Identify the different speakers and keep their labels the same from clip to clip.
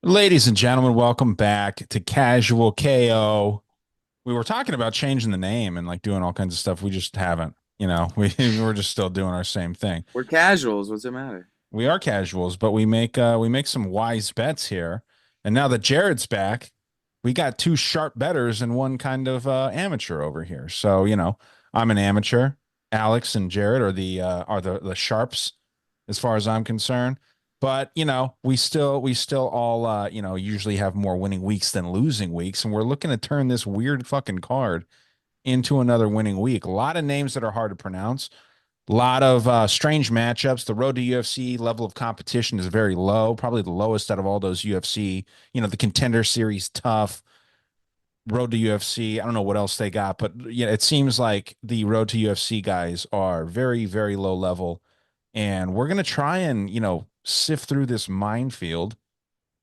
Speaker 1: Ladies and gentlemen, welcome back to Casual KO. We were talking about changing the name and like doing all kinds of stuff. We just haven't, we're just still doing our same thing.
Speaker 2: We're casuals. What's it matter?
Speaker 1: We are casuals, but we make some wise bets here. And now that Jared's back, we got two sharp betters and one kind of amateur over here. So, I'm an amateur. Alex and Jared are the sharps as far as I'm concerned. But, we still all usually have more winning weeks than losing weeks, and we're looking to turn this weird fucking card into another winning week. A lot of names that are hard to pronounce. A lot of strange matchups. The road to UFC level of competition is very low, probably the lowest out of all those UFC, the contender series tough, road to UFC. I don't know what else they got, but it seems like the road to UFC guys are very, very low level. And we're going to try and, sift through this minefield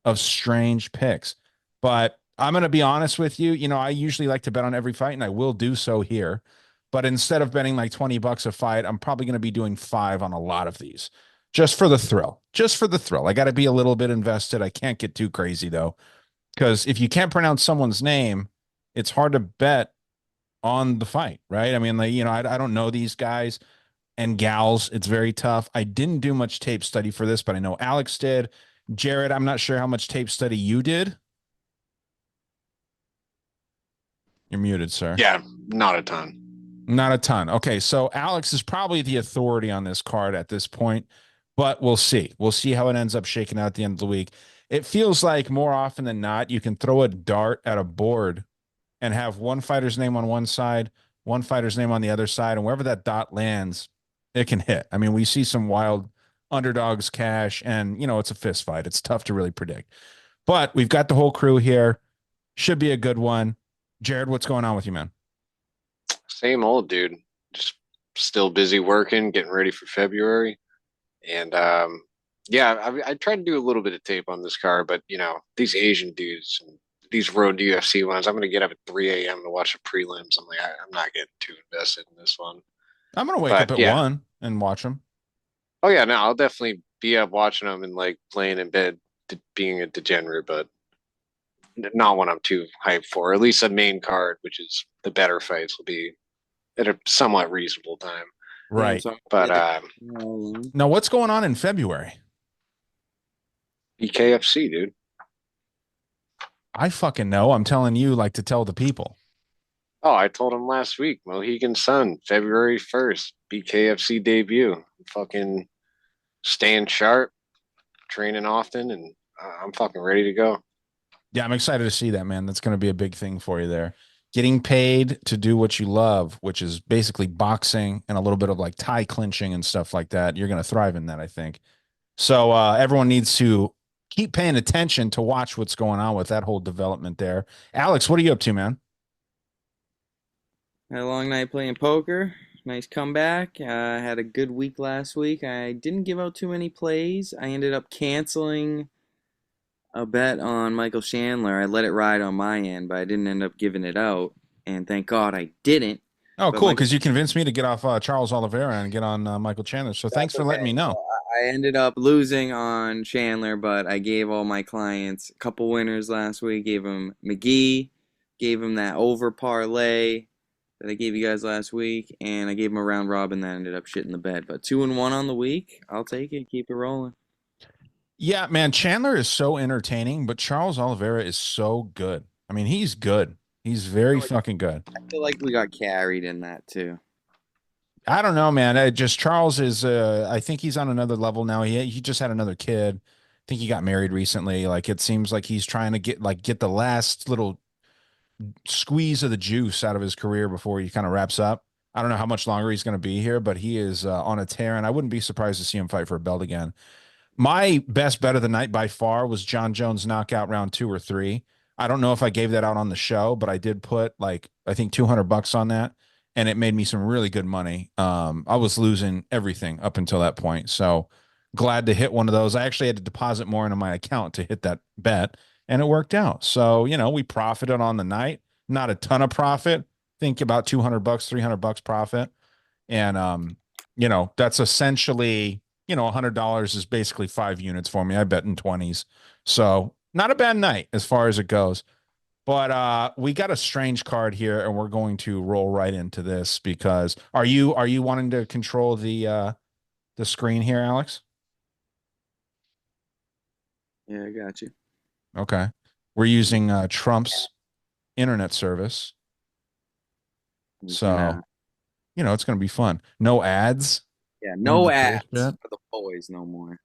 Speaker 1: of strange picks. But I'm going to be honest with you. I usually like to bet on every fight, and I will do so here. But instead of betting like $20 a fight, I'm probably going to be doing five on a lot of these just for the thrill. Just for the thrill. I got to be a little bit invested. I can't get too crazy, though, because if you can't pronounce someone's name, it's hard to bet on the fight, right? I mean, like, I don't know these guys and gals. It's very tough. I didn't do much tape study for this, but I know Alex did. Jared, I'm not sure how much tape study you did. You're muted, sir.
Speaker 3: Yeah, not a ton.
Speaker 1: Not a ton. Okay, so Alex is probably the authority on this card at this point, but we'll see. We'll see how it ends up shaking out at the end of the week. It feels like more often than not, you can throw a dart at a board and have one fighter's name on one side, one fighter's name on the other side, and wherever that dot lands, it can hit. I mean, we see some wild underdogs cash, and it's a fist fight. It's tough to really predict. But we've got the whole crew here. Should be a good one. Jared, what's going on with you, man?
Speaker 3: Same old dude. Just still busy working, getting ready for February. And yeah, I tried to do a little bit of tape on this car, but these Asian dudes and these road UFC ones, I'm gonna get up at 3 a.m. to watch the prelims. I'm like, I'm not getting too invested in this one.
Speaker 1: I'm gonna wake up
Speaker 3: But
Speaker 1: at
Speaker 3: yeah,
Speaker 1: 1 and watch them.
Speaker 3: oh yeah, no, I'll definitely be up watching them and like laying in bed, being a degenerate, but not one I'm too hyped for. At least a main card, which is the better fights, will be at a somewhat reasonable time.
Speaker 2: Yeah,
Speaker 1: Right.
Speaker 2: so I'm
Speaker 3: But
Speaker 2: getting
Speaker 1: Now, what's going on in February?
Speaker 3: BKFC, dude.
Speaker 1: I fucking know. I'm telling you, like to tell the people.
Speaker 3: Oh, I told him last week, Mohegan Sun, February 1st, BKFC debut. Fucking staying sharp, training often, and I'm fucking ready to go.
Speaker 1: Yeah, I'm excited to see that, man. That's going to be a big thing for you there. Getting paid to do what you love, which is basically boxing and a little bit of like tie clinching and stuff like that. You're going to thrive in that, I think. So everyone needs to keep paying attention to watch what's going on with that whole development there. Alex, what are you up to, man?
Speaker 2: had a long night playing poker. Nice comeback. Had a good week last week. I didn't give out too many plays. I ended up canceling a bet on Michael Chandler. I let it ride on my end, but I didn't end up giving it out. And thank God I didn't.
Speaker 1: Oh,
Speaker 2: But
Speaker 1: cool.
Speaker 2: Michael,
Speaker 1: Because you convinced me to get off Charles Oliveira and get on Michael Chandler. So thanks
Speaker 2: that's
Speaker 1: for letting
Speaker 2: okay.
Speaker 1: me
Speaker 2: So
Speaker 1: know.
Speaker 2: I ended up losing on Chandler, but I gave all my clients a couple winners last week. Gave them McGee, gave him that over parlay that I gave you guys last week, and I gave him a round robin that ended up shitting the bed. But 2-1 on the week, I'll take it. Keep it rolling.
Speaker 1: Yeah, man, Chandler is so entertaining, but Charles Oliveira is so good. I mean, he's good. He's very fucking good.
Speaker 2: I feel like we got carried in that too.
Speaker 1: I don't know, man. Just Charles is I think he's on another level now. He just had another kid. I think he got married recently. Like it seems like he's trying to get the last little squeeze of the juice out of his career before he kind of wraps up. I don't know how much longer he's going to be here, but he is on a tear, and I wouldn't be surprised to see him fight for a belt again. My best bet of the night by far was John Jones knockout round 2 or 3. I don't know if I gave that out on the show, but I did put like I think $200 on that, and it made me some really good money. I was losing everything up until that point, so glad to hit one of those. I actually had to deposit more into my account to hit that bet, and it worked out. So we profited on the night, not a ton of profit. Think about $200, $300 profit, and that's essentially $100 is basically 5 units for me. I bet in 20s, so not a bad night as far as it goes. But we got a strange card here, and we're going to roll right into this because are you wanting to control the screen here, Alex?
Speaker 2: Yeah, I got you.
Speaker 1: Okay. We're using Trump's internet service.
Speaker 2: We can,
Speaker 1: So, it's going to be fun. No ads.
Speaker 2: yeah,
Speaker 1: None of
Speaker 2: no
Speaker 1: the
Speaker 2: ads
Speaker 1: bullshit.
Speaker 2: for the boys no more.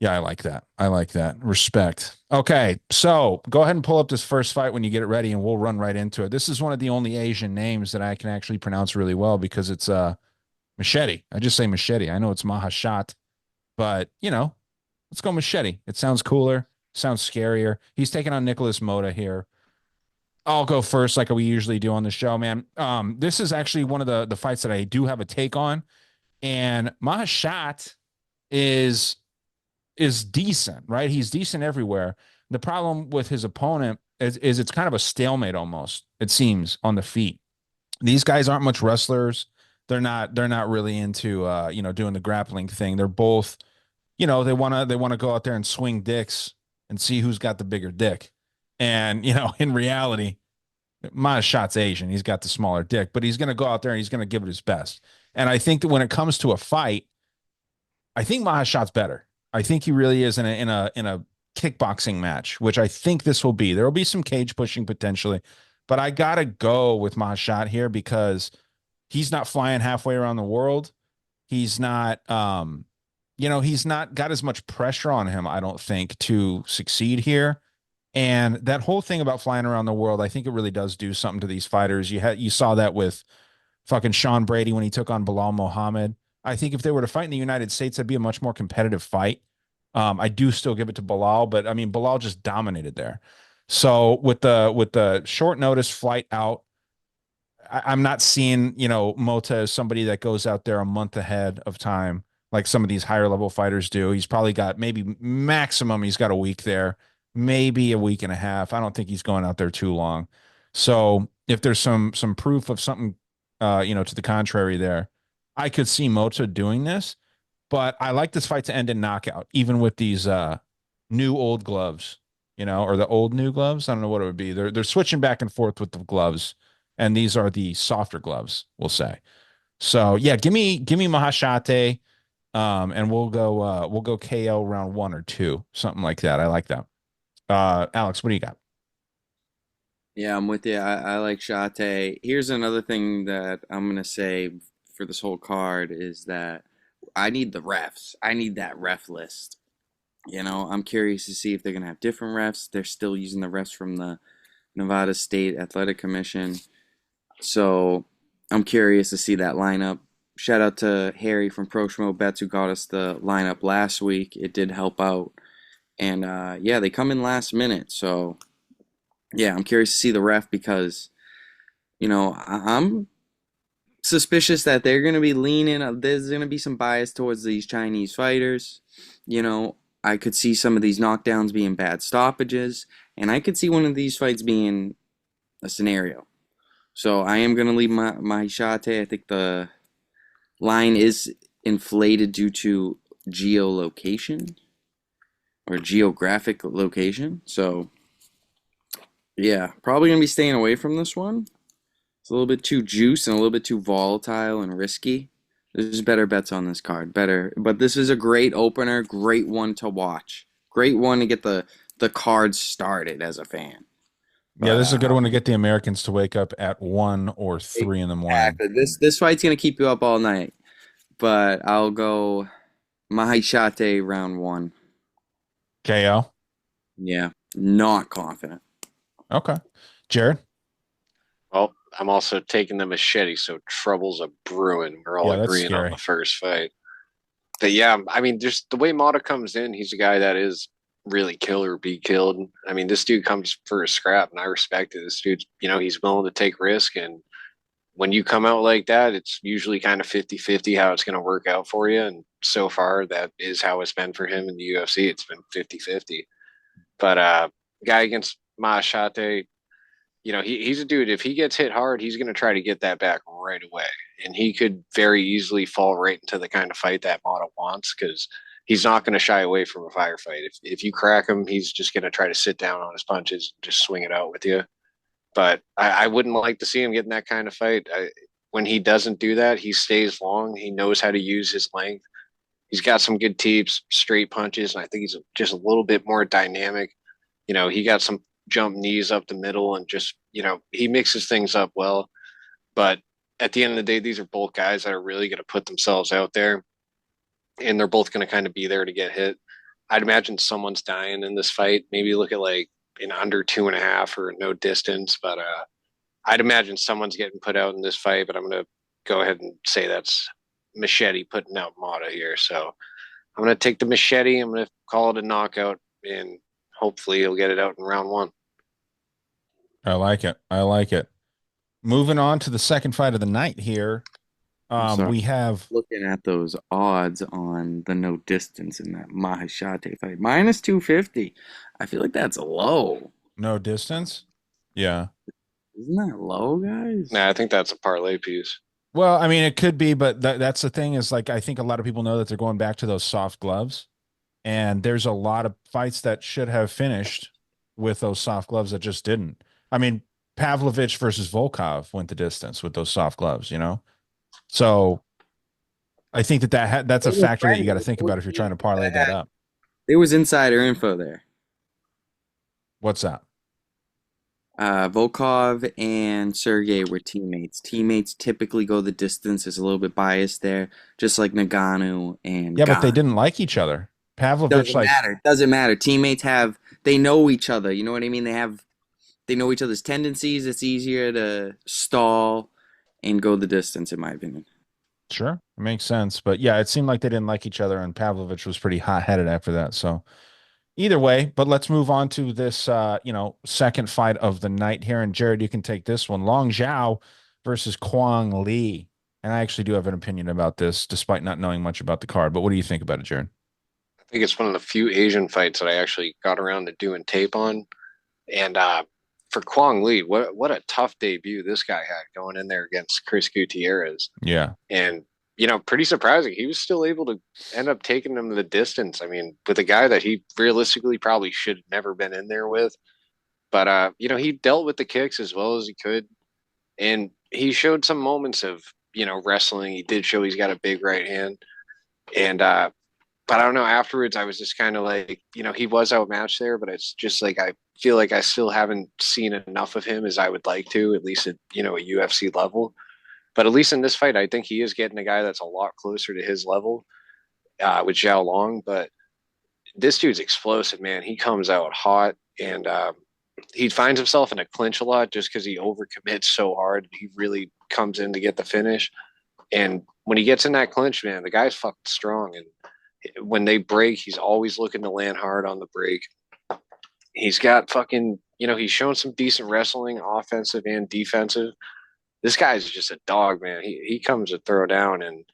Speaker 1: Yeah, I like that. I like that. Respect. Okay, so go ahead and pull up this first fight when you get it ready, and we'll run right into it. This is one of the only Asian names that I can actually pronounce really well because it's Machete. I just say Machete. I know it's Mahashat, but let's go Machete. It sounds cooler, sounds scarier. He's taking on Nicholas Mota here. I'll go first, like we usually do on the show, man. This is actually one of the fights that I do have a take on, and Mahashat is decent, right? He's decent everywhere. The problem with his opponent is it's kind of a stalemate almost, it seems, on the feet. These guys aren't much wrestlers. They're not really into doing the grappling thing. They're both, they want to go out there and swing dicks and see who's got the bigger dick. And, in reality, my shot's Asian. He's got the smaller dick, but he's going to go out there and he's going to give it his best. And I think that when it comes to a fight, I think Mahashat's better. I think he really is in a kickboxing match, which I think this will be. There will be some cage pushing potentially, but I gotta go with Mahashat here because he's not flying halfway around the world. He's not, he's not got as much pressure on him, I don't think, to succeed here. And that whole thing about flying around the world, I think it really does do something to these fighters. You saw that with fucking Sean Brady when he took on Bilal Muhammad. I think if they were to fight in the United States, that'd be a much more competitive fight. I do still give it to Bilal, but I mean Bilal just dominated there. So with the short notice flight out, I'm not seeing, Mota as somebody that goes out there a month ahead of time like some of these higher level fighters do. He's probably got maybe maximum he's got a week there, maybe a week and a half. I don't think he's going out there too long. So if there's some proof of something to the contrary there, I could see Mota doing this, but I like this fight to end in knockout, even with these new old gloves, or the old new gloves. I don't know what it would be. They're switching back and forth with the gloves, and these are the softer gloves, we'll say. So yeah, give me Mahashate, and we'll go KO round one or two, something like that. I like that. Alex, what do you got?
Speaker 2: Yeah, I'm with you. I like Shate. Here's another thing that I'm gonna say for this whole card is that I need the refs. I need that ref list. I'm curious to see if they're gonna have different refs. They're still using the refs from the Nevada State Athletic Commission. So I'm curious to see that lineup. Shout out to Harry from Pro Schmo Bets who got us the lineup last week. It did help out. And yeah, they come in last minute. So yeah, I'm curious to see the ref because, I'm suspicious that they're going to be leaning, there's going to be some bias towards these Chinese fighters. I could see some of these knockdowns being bad stoppages, and I could see one of these fights being a scenario. So I am going to leave my shot. I think the line is inflated due to geolocation or geographic location. So yeah, probably going to be staying away from this one. It's a little bit too juice and a little bit too volatile and risky. There's better bets on this card. Better. But this is a great opener. Great one to watch. Great one to get the card started as a fan.
Speaker 1: Yeah,
Speaker 2: But
Speaker 1: this is a good one to get the Americans to wake up at 1 or 3 in the morning.
Speaker 2: exactly. This fight's gonna keep you up all night. But I'll go Mahishate round one.
Speaker 1: KO.
Speaker 2: Yeah. Not confident.
Speaker 1: Okay. Jared.
Speaker 3: Well, I'm also taking the machete, so trouble's a brewing. We're all
Speaker 1: Yeah, that's
Speaker 3: agreeing on
Speaker 1: scary.
Speaker 3: the first fight. But yeah, I mean, just the way Mata comes in, he's a guy that is really kill or be killed. I mean, this dude comes for a scrap, and I respect it. This dude's, he's willing to take risk. And when you come out like that, it's usually kind of 50-50 how it's going to work out for you. And so far, that is how it's been for him in the UFC. It's been 50-50. But guy against Maashate, he's a dude. If he gets hit hard, he's going to try to get that back right away, and he could very easily fall right into the kind of fight that Mata wants because he's not going to shy away from a firefight. If you crack him, he's just going to try to sit down on his punches, just swing it out with you. But I wouldn't like to see him get in that kind of fight. When he doesn't do that, he stays long. He knows how to use his length. He's got some good teeps, straight punches, and I think he's just a little bit more dynamic. He got some jump knees up the middle and just, he mixes things up well. But at the end of the day, these are both guys that are really going to put themselves out there, and they're both going to kind of be there to get hit. I'd imagine someone's dying in this fight. Maybe look at like in under 2.5 or no distance. But I'd imagine someone's getting put out in this fight. But I'm going to go ahead and say that's Machete putting out Mata here. So I'm going to take the Machete. I'm going to call it a knockout, and hopefully he'll get it out in round 1.
Speaker 1: I like it. I like it. Moving on to the second fight of the night here. We have
Speaker 2: looking at those odds on the no distance in that Maheshate fight. -250. I feel like that's low.
Speaker 1: no distance. Yeah.
Speaker 2: Isn't that low, guys?
Speaker 3: Nah, I think that's a parlay piece.
Speaker 1: Well, I mean, it could be, but that's the thing is like, I think a lot of people know that they're going back to those soft gloves, and there's a lot of fights that should have finished with those soft gloves that just didn't. I mean, Pavlovich versus Volkov went the distance with those soft gloves, So I think that's a factor that you got to think about if you're trying to parlay that up.
Speaker 2: There was insider info there.
Speaker 1: What's that?
Speaker 2: Volkov and Sergey were teammates. Teammates typically go the distance. There's a little bit bias there, just like Nagano and
Speaker 1: Yeah, but they
Speaker 2: Gane.
Speaker 1: didn't like each other. Pavlovich
Speaker 2: Doesn't matter. Doesn't matter. Teammates they know each other. You know what I mean? They know each other's tendencies. It's easier to stall and go the distance, in my opinion.
Speaker 1: Sure, it makes sense. But yeah, it seemed like they didn't like each other, and Pavlovich was pretty hot-headed after that. So either way, but let's move on to this second fight of the night here. And Jared, you can take this one. Long Zhao versus Kwang Lee. And I actually do have an opinion about this, despite not knowing much about the card. But what do you think about it, Jared?
Speaker 3: I think it's one of the few Asian fights that I actually got around to doing tape on. And for Kwang Lee, what a tough debut this guy had going in there against Chris Gutierrez.
Speaker 1: Yeah.
Speaker 3: And, pretty surprising. He was still able to end up taking him the distance. I mean, with a guy that he realistically probably should have never been in there with. But, he dealt with the kicks as well as he could. And he showed some moments of, wrestling. He did show he's got a big right hand. And, but I don't know. Afterwards, I was just kind of like, he was outmatched there, but it's just like I feel like I still haven't seen enough of him as I would like to, at least at a UFC level. But at least in this fight, I think he is getting a guy that's a lot closer to his level with Zhao Long. But this dude's explosive, man. He comes out hot, and he finds himself in a clinch a lot just because he overcommits so hard. He really comes in to get the finish. And when he gets in that clinch, man, the guy's fucking strong. And when they break, he's always looking to land hard on the break. He's got fucking, he's shown some decent wrestling, offensive and defensive. This guy's just a dog, man. He comes to throw down, and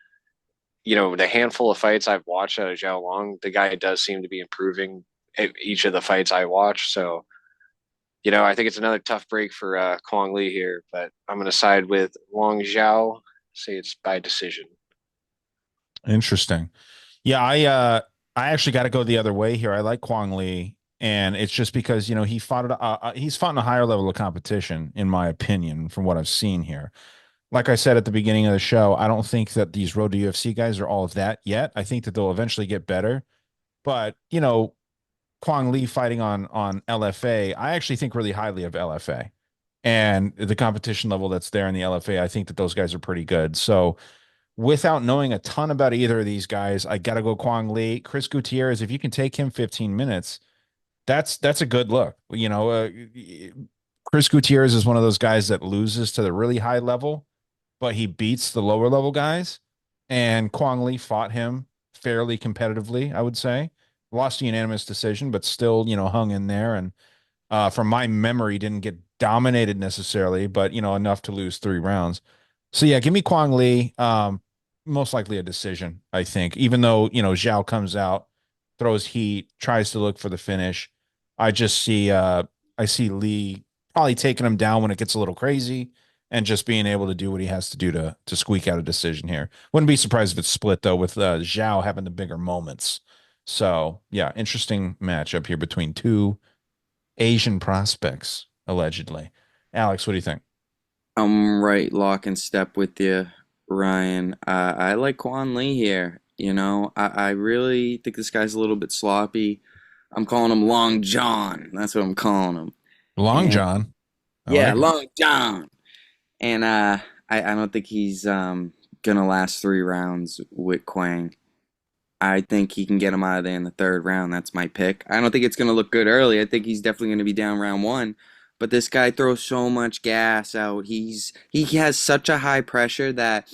Speaker 3: the handful of fights I've watched out of Zhao Long, the guy does seem to be improving at each of the fights I watch. So, I think it's another tough break for Kwang Lee here, but I'm going to side with Long Zhao. Say it's by decision.
Speaker 1: Interesting. Yeah, I actually got to go the other way here. I like Kwang Lee, and it's just because he's fought in a higher level of competition, in my opinion, from what I've seen here. Like I said at the beginning of the show, I don't think that these Road to UFC guys are all of that yet. I think that they'll eventually get better, but Kwang Lee fighting on LFA, I actually think really highly of LFA, and the competition level that's there in the LFA. I think that those guys are pretty good. So, without knowing a ton about either of these guys, I got to go Kwang Lee. Chris Gutierrez, if you can take him 15 minutes, that's a good look. Chris Gutierrez is one of those guys that loses to the really high level, but he beats the lower level guys. And Kwang Lee fought him fairly competitively, I would say. Lost a unanimous decision, but still, hung in there. And from my memory, didn't get dominated necessarily, but, enough to lose 3 rounds. So yeah, give me Kwang Lee. Most likely a decision, I think. Even though, Zhao comes out, throws heat, tries to look for the finish. I see Lee probably taking him down when it gets a little crazy and just being able to do what he has to do to squeak out a decision here. Wouldn't be surprised if it's split though, with Zhao having the bigger moments So yeah, interesting matchup here between two Asian prospects, allegedly. Alex, what do you think?
Speaker 2: I'm right lock and step with you, Ryan. I like Quan Lee here. I really think this guy's a little bit sloppy. I'm calling him Long John. That's what I'm calling him.
Speaker 1: Long
Speaker 2: And
Speaker 1: John. I
Speaker 2: yeah,
Speaker 1: like it.
Speaker 2: Long John. And I don't think he's gonna last 3 rounds with Quang. I think he can get him out of there in the third round. That's my pick. I don't think it's gonna look good early. I think he's definitely gonna be down round one. But this guy throws so much gas out. He has such a high pressure that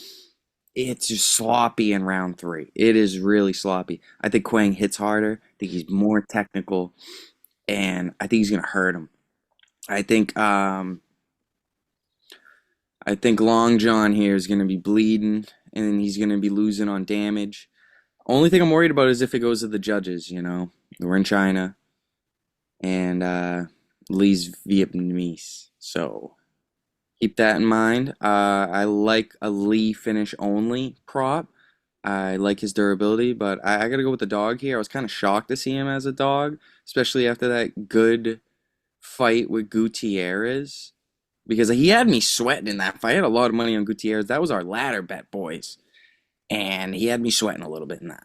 Speaker 2: it's just sloppy in round three. It is really sloppy. I think Quang hits harder. I think he's more technical, and I think he's gonna hurt him. I think um I think Long John here is gonna be bleeding, and he's gonna be losing on damage. Only thing I'm worried about is if it goes to the judges. We're in China, and Lee's Vietnamese. So keep that in mind. I like a Lee finish only prop. I like his durability, but I got to go with the dog here. I was kind of shocked to see him as a dog, especially after that good fight with Gutierrez, because he had me sweating in that fight. I had a lot of money on Gutierrez. That was our ladder bet, boys. And he had me sweating a little bit in that.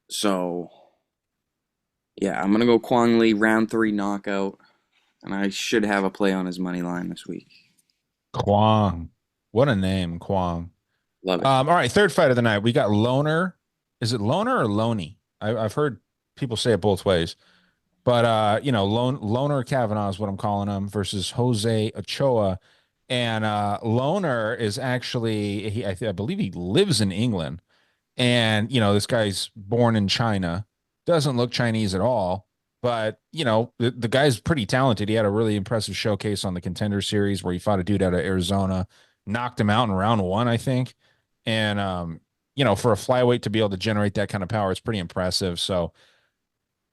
Speaker 2: So, yeah, I'm going to go Kwang Lee round three knockout, and I should have a play on his money line this week.
Speaker 1: Kwong. What a name, Kwong.
Speaker 2: Love it.
Speaker 1: All right, third fight of the night. We got Loner. Is it Loner or Loney? I've heard people say it both ways. But Loner Kavanaugh is what I'm calling him versus Jose Ochoa. And Loner is actually I believe he lives in England. And this guy's born in China. Doesn't look Chinese at all. But the guy's pretty talented. He had a really impressive showcase on the Contender Series where he fought a dude out of Arizona, knocked him out in round one, I think. And for a flyweight to be able to generate that kind of power, it's pretty impressive. So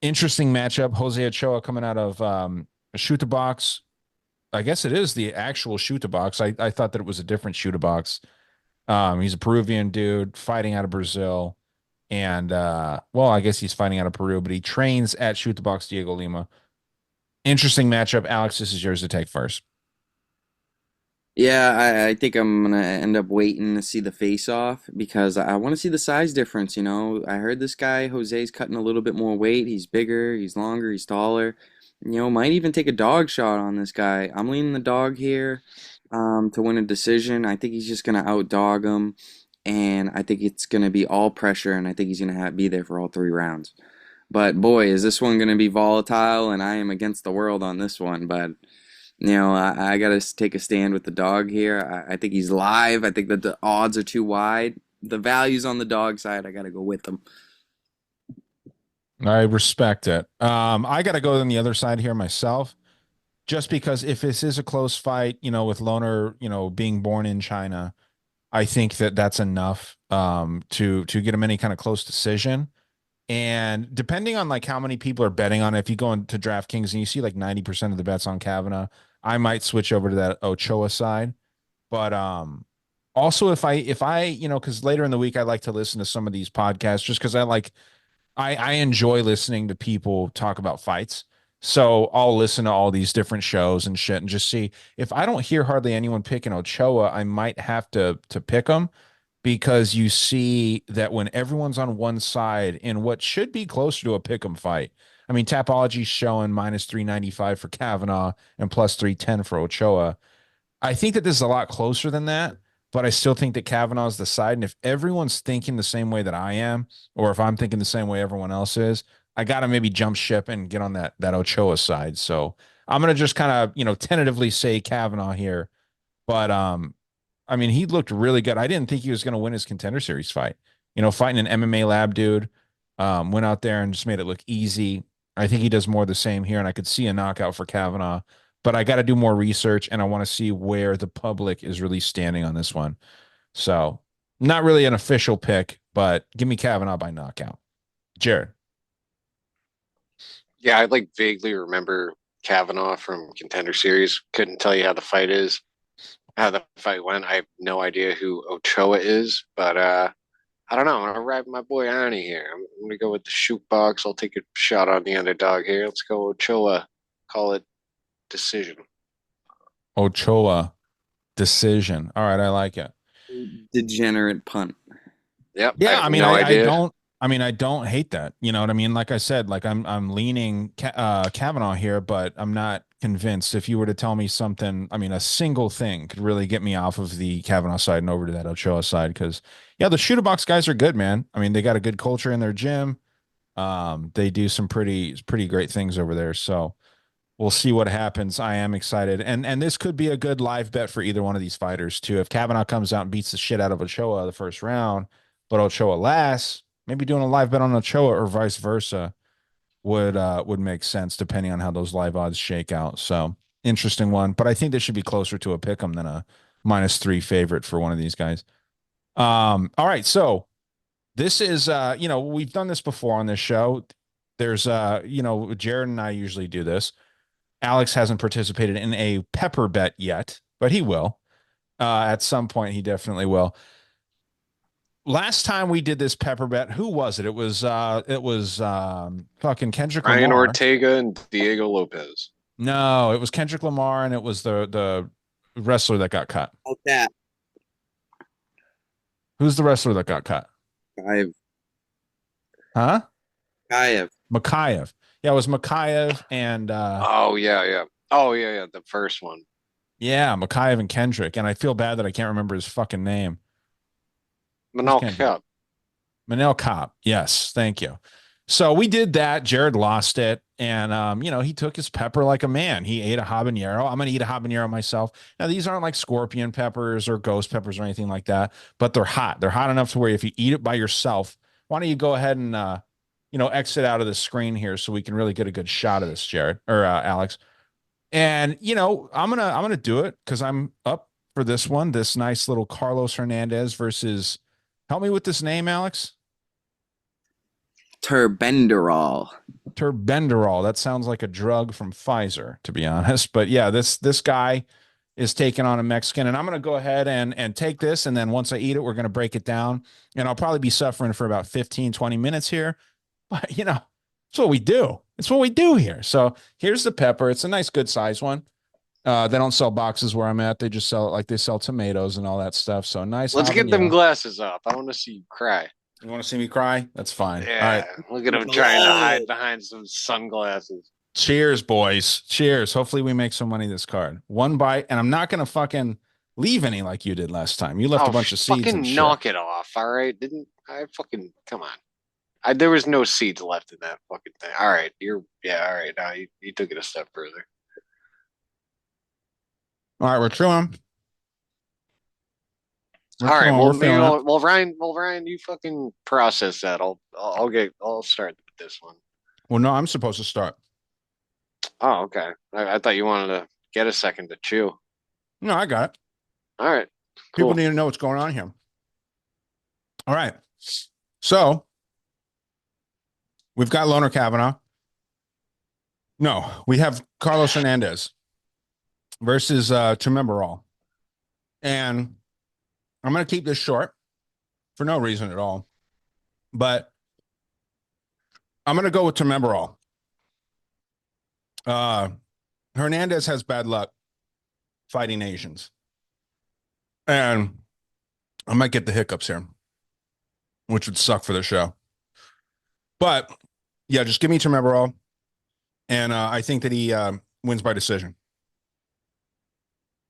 Speaker 1: interesting matchup. Jose Ochoa coming out of a shoot the box. I guess it is the actual shoot the box. I thought that it was a different shoot the box. He's a Peruvian dude fighting out of Brazil. And well, I guess he's fighting out of Peru, but he trains at Shoot the Box Diego Lima. Interesting matchup. Alex, this is yours to take first.
Speaker 2: Yeah, I think I'm gonna end up waiting to see the face off because I want to see the size difference. I heard this guy Jose's cutting a little bit more weight. He's bigger, he's longer, he's taller. Might even take a dog shot on this guy. I'm leaning the dog here, to win a decision. I think he's just gonna outdog him, and I think it's gonna be all pressure, and I think he's gonna be there for all 3 rounds. But boy, is this one gonna be volatile, and I am against the world on this one. But I got to take a stand with the dog here. I think he's live. I think that the odds are too wide. The value's on the dog side. I got to go with them.
Speaker 1: I respect it. I got to go on the other side here myself, just because if this is a close fight, with Loner, being born in China, I think that that's enough to get him any kind of close decision. And depending on like how many people are betting on it, if you go into DraftKings and you see like 90% of the bets on Kavanaugh, I might switch over to that Ochoa side. But also if I, because later in the week I like to listen to some of these podcasts just because I enjoy listening to people talk about fights. So I'll listen to all these different shows and shit and just see if I don't hear hardly anyone picking Ochoa, I might have to pick him because you see that when everyone's on one side in what should be closer to a pick 'em fight. I mean, Tapology's showing minus 395 for Kavanaugh and plus 310 for Ochoa. I think that this is a lot closer than that, but I still think that Kavanaugh's the side. And if everyone's thinking the same way that I am, or if I'm thinking the same way everyone else is, I got to maybe jump ship and get on that Ochoa side. So I'm gonna just kind of tentatively say Kavanaugh here, but I mean, he looked really good. I didn't think he was going to win his Contender Series fight. Fighting an MMA lab dude, went out there and just made it look easy. I think he does more of the same here, and I could see a knockout for Kavanaugh. But I got to do more research, and I want to see where the public is really standing on this one. So, not really an official pick, but give me Kavanaugh by knockout. Jared.
Speaker 3: Yeah, I like vaguely remember Kavanaugh from Contender Series. Couldn't tell you how the fight is, how the fight went. I have no idea who Ochoa is, but I don't know. I'm gonna ride my boy Arnie here. I'm gonna go with the shoot box. I'll take a shot on the underdog here. Let's go Ochoa. Call it decision.
Speaker 1: Ochoa decision. All right, I like it.
Speaker 2: Degenerate punt.
Speaker 3: Yep, I
Speaker 1: Yeah,
Speaker 3: have
Speaker 1: I mean,
Speaker 3: no
Speaker 1: I
Speaker 3: idea.
Speaker 1: don't. I mean, I don't hate that. You know what I mean? Like I said, like I'm leaning Kavanaugh here, but I'm not convinced. If you were to tell me something, I mean, a single thing could really get me off of the Kavanaugh side and over to that Ochoa side. Because yeah, the shooter box guys are good, man. I mean, they got a good culture in their gym. They do some pretty great things over there. So we'll see what happens. I am excited, and this could be a good live bet for either one of these fighters too. If Kavanaugh comes out and beats the shit out of Ochoa the first round, but Ochoa lasts, maybe doing a live bet on Ochoa or vice versa would make sense depending on how those live odds shake out. So interesting one, but I think this should be closer to a pick 'em than a -3 favorite for one of these guys. All right, so this is we've done this before on this show. There's Jared and I usually do this. Alex hasn't participated in a pepper bet yet, but he will. At some point, he definitely will. Last time we did this pepper bet, who was it? It was fucking Kendrick
Speaker 3: Ryan
Speaker 1: Lamar.
Speaker 3: Ortega and Diego Lopez.
Speaker 1: No, it was Kendrick Lamar, and it was the wrestler that got cut.
Speaker 2: Oh, that.
Speaker 1: Who's the wrestler that got cut?
Speaker 2: Kayev.
Speaker 1: Huh?
Speaker 2: Kayev.
Speaker 1: Makayev. Yeah, it was Makayev and
Speaker 3: Oh yeah, yeah. Oh yeah, yeah. The first one.
Speaker 1: yeah, Makayev and Kendrick. And I feel bad that I can't remember his fucking name. Who's
Speaker 3: Manal
Speaker 1: Kendrick?
Speaker 3: Cup.
Speaker 1: Manel Cop. Yes, thank you. So we did that. Jared lost it. And he took his pepper like a man. He ate a habanero. I'm gonna eat a habanero myself. Now, these aren't like scorpion peppers or ghost peppers or anything like that, but they're hot. They're hot enough to where if you eat it by yourself, why don't you go ahead and exit out of the screen here so we can really get a good shot of this, Jared or Alex. And I'm gonna do it because I'm up for this one. This nice little Carlos Hernandez versus help me with this name, Alex.
Speaker 2: Terbenderol.
Speaker 1: Terbenderol. That sounds like a drug from Pfizer, to be honest. But yeah, this guy is taking on a Mexican, and I'm going to go ahead and take this, and then once I eat it, we're going to break it down, and I'll probably be suffering for about 15-20 minutes here. But it's what we do. It's what we do here. So here's the pepper. It's a nice, good size one. They don't sell boxes where I'm at. They just sell it like they sell tomatoes and all that stuff. So nice
Speaker 3: Let's get them
Speaker 1: habanero.
Speaker 3: glasses up. I want to see you cry.
Speaker 1: You want to see me cry? That's fine. All
Speaker 3: Yeah,
Speaker 1: right.
Speaker 3: look at him trying to hide behind some sunglasses.
Speaker 1: Cheers, boys. Cheers. Hopefully we make some money this card. One bite, and I'm not gonna fucking leave any like you did last time. You left a
Speaker 3: Oh,
Speaker 1: bunch of seeds and
Speaker 3: fucking
Speaker 1: shit.
Speaker 3: knock it off. All right. Didn't I fucking come on. There was no seeds left in that fucking thing. All right. All right. Now you took it a step further.
Speaker 1: All right, we're chilling. We're
Speaker 3: All right.
Speaker 1: chilling.
Speaker 3: Well,
Speaker 1: We're
Speaker 3: maybe
Speaker 1: feeling it.
Speaker 3: Ryan, you fucking process that. I'll start with this one.
Speaker 1: Well, no, I'm supposed to start.
Speaker 3: Oh, okay. I thought you wanted to get a second to chew.
Speaker 1: No, I got it.
Speaker 3: All right.
Speaker 1: People
Speaker 3: Cool.
Speaker 1: need to know what's going on here. All right. So we've got Loner Kavanaugh. No, we have Carlos Hernandez versus Trememberall. And I'm gonna keep this short for no reason at all. But I'm gonna go with Trememberall. Hernandez has bad luck fighting Asians. And I might get the hiccups here, which would suck for the show. But yeah, just give me Trememberall. And I think that he wins by decision.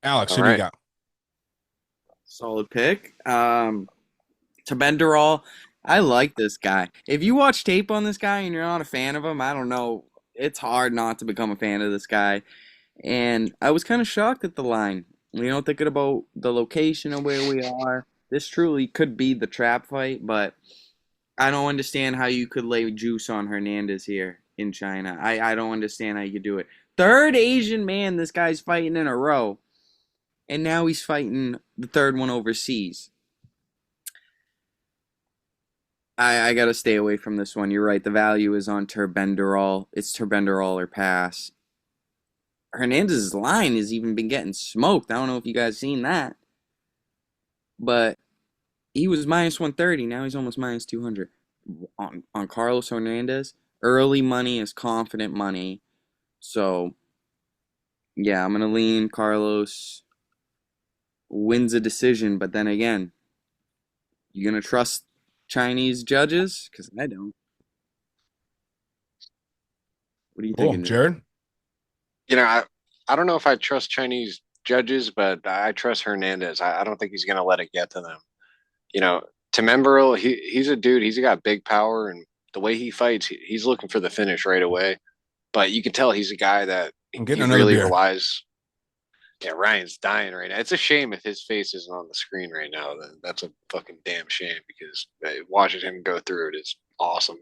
Speaker 1: Alex,
Speaker 3: All
Speaker 1: who do you
Speaker 3: right.
Speaker 1: got?
Speaker 2: Solid pick. Terbenderol. I like this guy. If you watch tape on this guy and you're not a fan of him, I don't know. It's hard not to become a fan of this guy. And I was kind of shocked at the line. Thinking about the location of where we are. This truly could be the trap fight, but I don't understand how you could lay juice on Hernandez here in China. I don't understand how you could do it. Third Asian man this guy's fighting in a row. And now he's fighting the third one overseas. I got to stay away from this one. You're right. The value is on Terbenderol. It's Terbenderol or pass. Hernandez's line has even been getting smoked. I don't know if you guys seen that. But He was minus 130. Now he's almost minus 200 on Carlos Hernandez. Early money is confident money. So yeah, I'm gonna lean Carlos wins a decision. But then again, you gonna trust Chinese judges? Because I don't. What are you
Speaker 1: Cool,
Speaker 2: thinking, Jared?
Speaker 1: Jared.
Speaker 3: You know, I don't know if I trust Chinese judges, but I trust Hernandez. I don't think he's going to let it get to them. You know, Temembrel, he's a dude. He's got big power, and the way he fights, he's looking for the finish right away. But you can tell he's a guy that
Speaker 1: I'm
Speaker 3: he
Speaker 1: getting another
Speaker 3: really
Speaker 1: beer.
Speaker 3: relies. Yeah, Ryan's dying right now. It's a shame if his face isn't on the screen right now. That's a fucking damn shame because watching him go through it is awesome.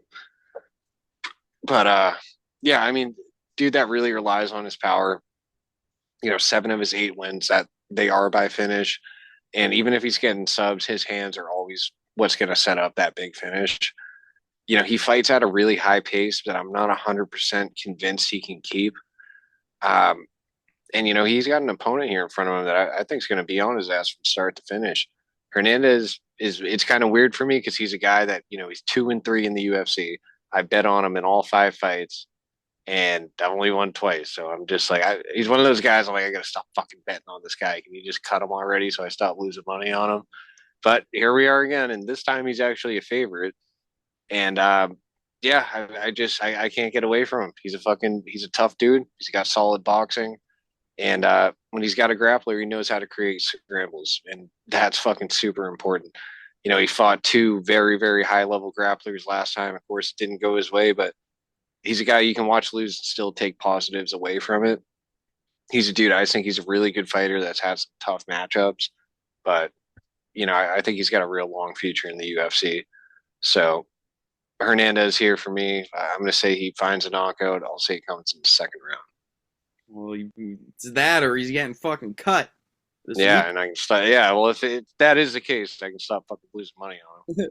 Speaker 3: But yeah, I mean, dude, that really relies on his power. You know, 7 of his 8 wins that they are by finish, and even if he's getting subs, his hands are always what's going to set up that big finish. You know, he fights at a really high pace that I'm not 100% convinced he can keep. Um, and you know, he's got an opponent here in front of him that I think is going to be on his ass from start to finish. Hernandez is it's kind of weird for me because he's a guy that you know he's 2-3 in the UFC. I bet on him in all 5 fights and I've only won twice. So I'm just like, he's one of those guys. I'm like, I gotta stop fucking betting on this guy. Can you just cut him already? So I stop losing money on him. But here we are again, and this time he's actually a favorite. And yeah, I can't get away from him. He's a tough dude. He's got solid boxing, and when he's got a grappler, he knows how to create scrambles, and that's fucking super important. You know, he fought 2 very high level grapplers last time. Of course, it didn't go his way, but he's a guy you can watch lose and still take positives away from it. He's a dude. I think he's a really good fighter that's had some tough matchups, but you know, I think he's got a real long future in the UFC. So Hernandez here for me. I'm going to say he finds a knockout. I'll say it comes in the second round.
Speaker 2: Well, it's that or he's getting fucking cut this
Speaker 3: Yeah,
Speaker 2: week.
Speaker 3: and I can stop. Yeah, well, if that is the case, I can stop fucking losing money on him.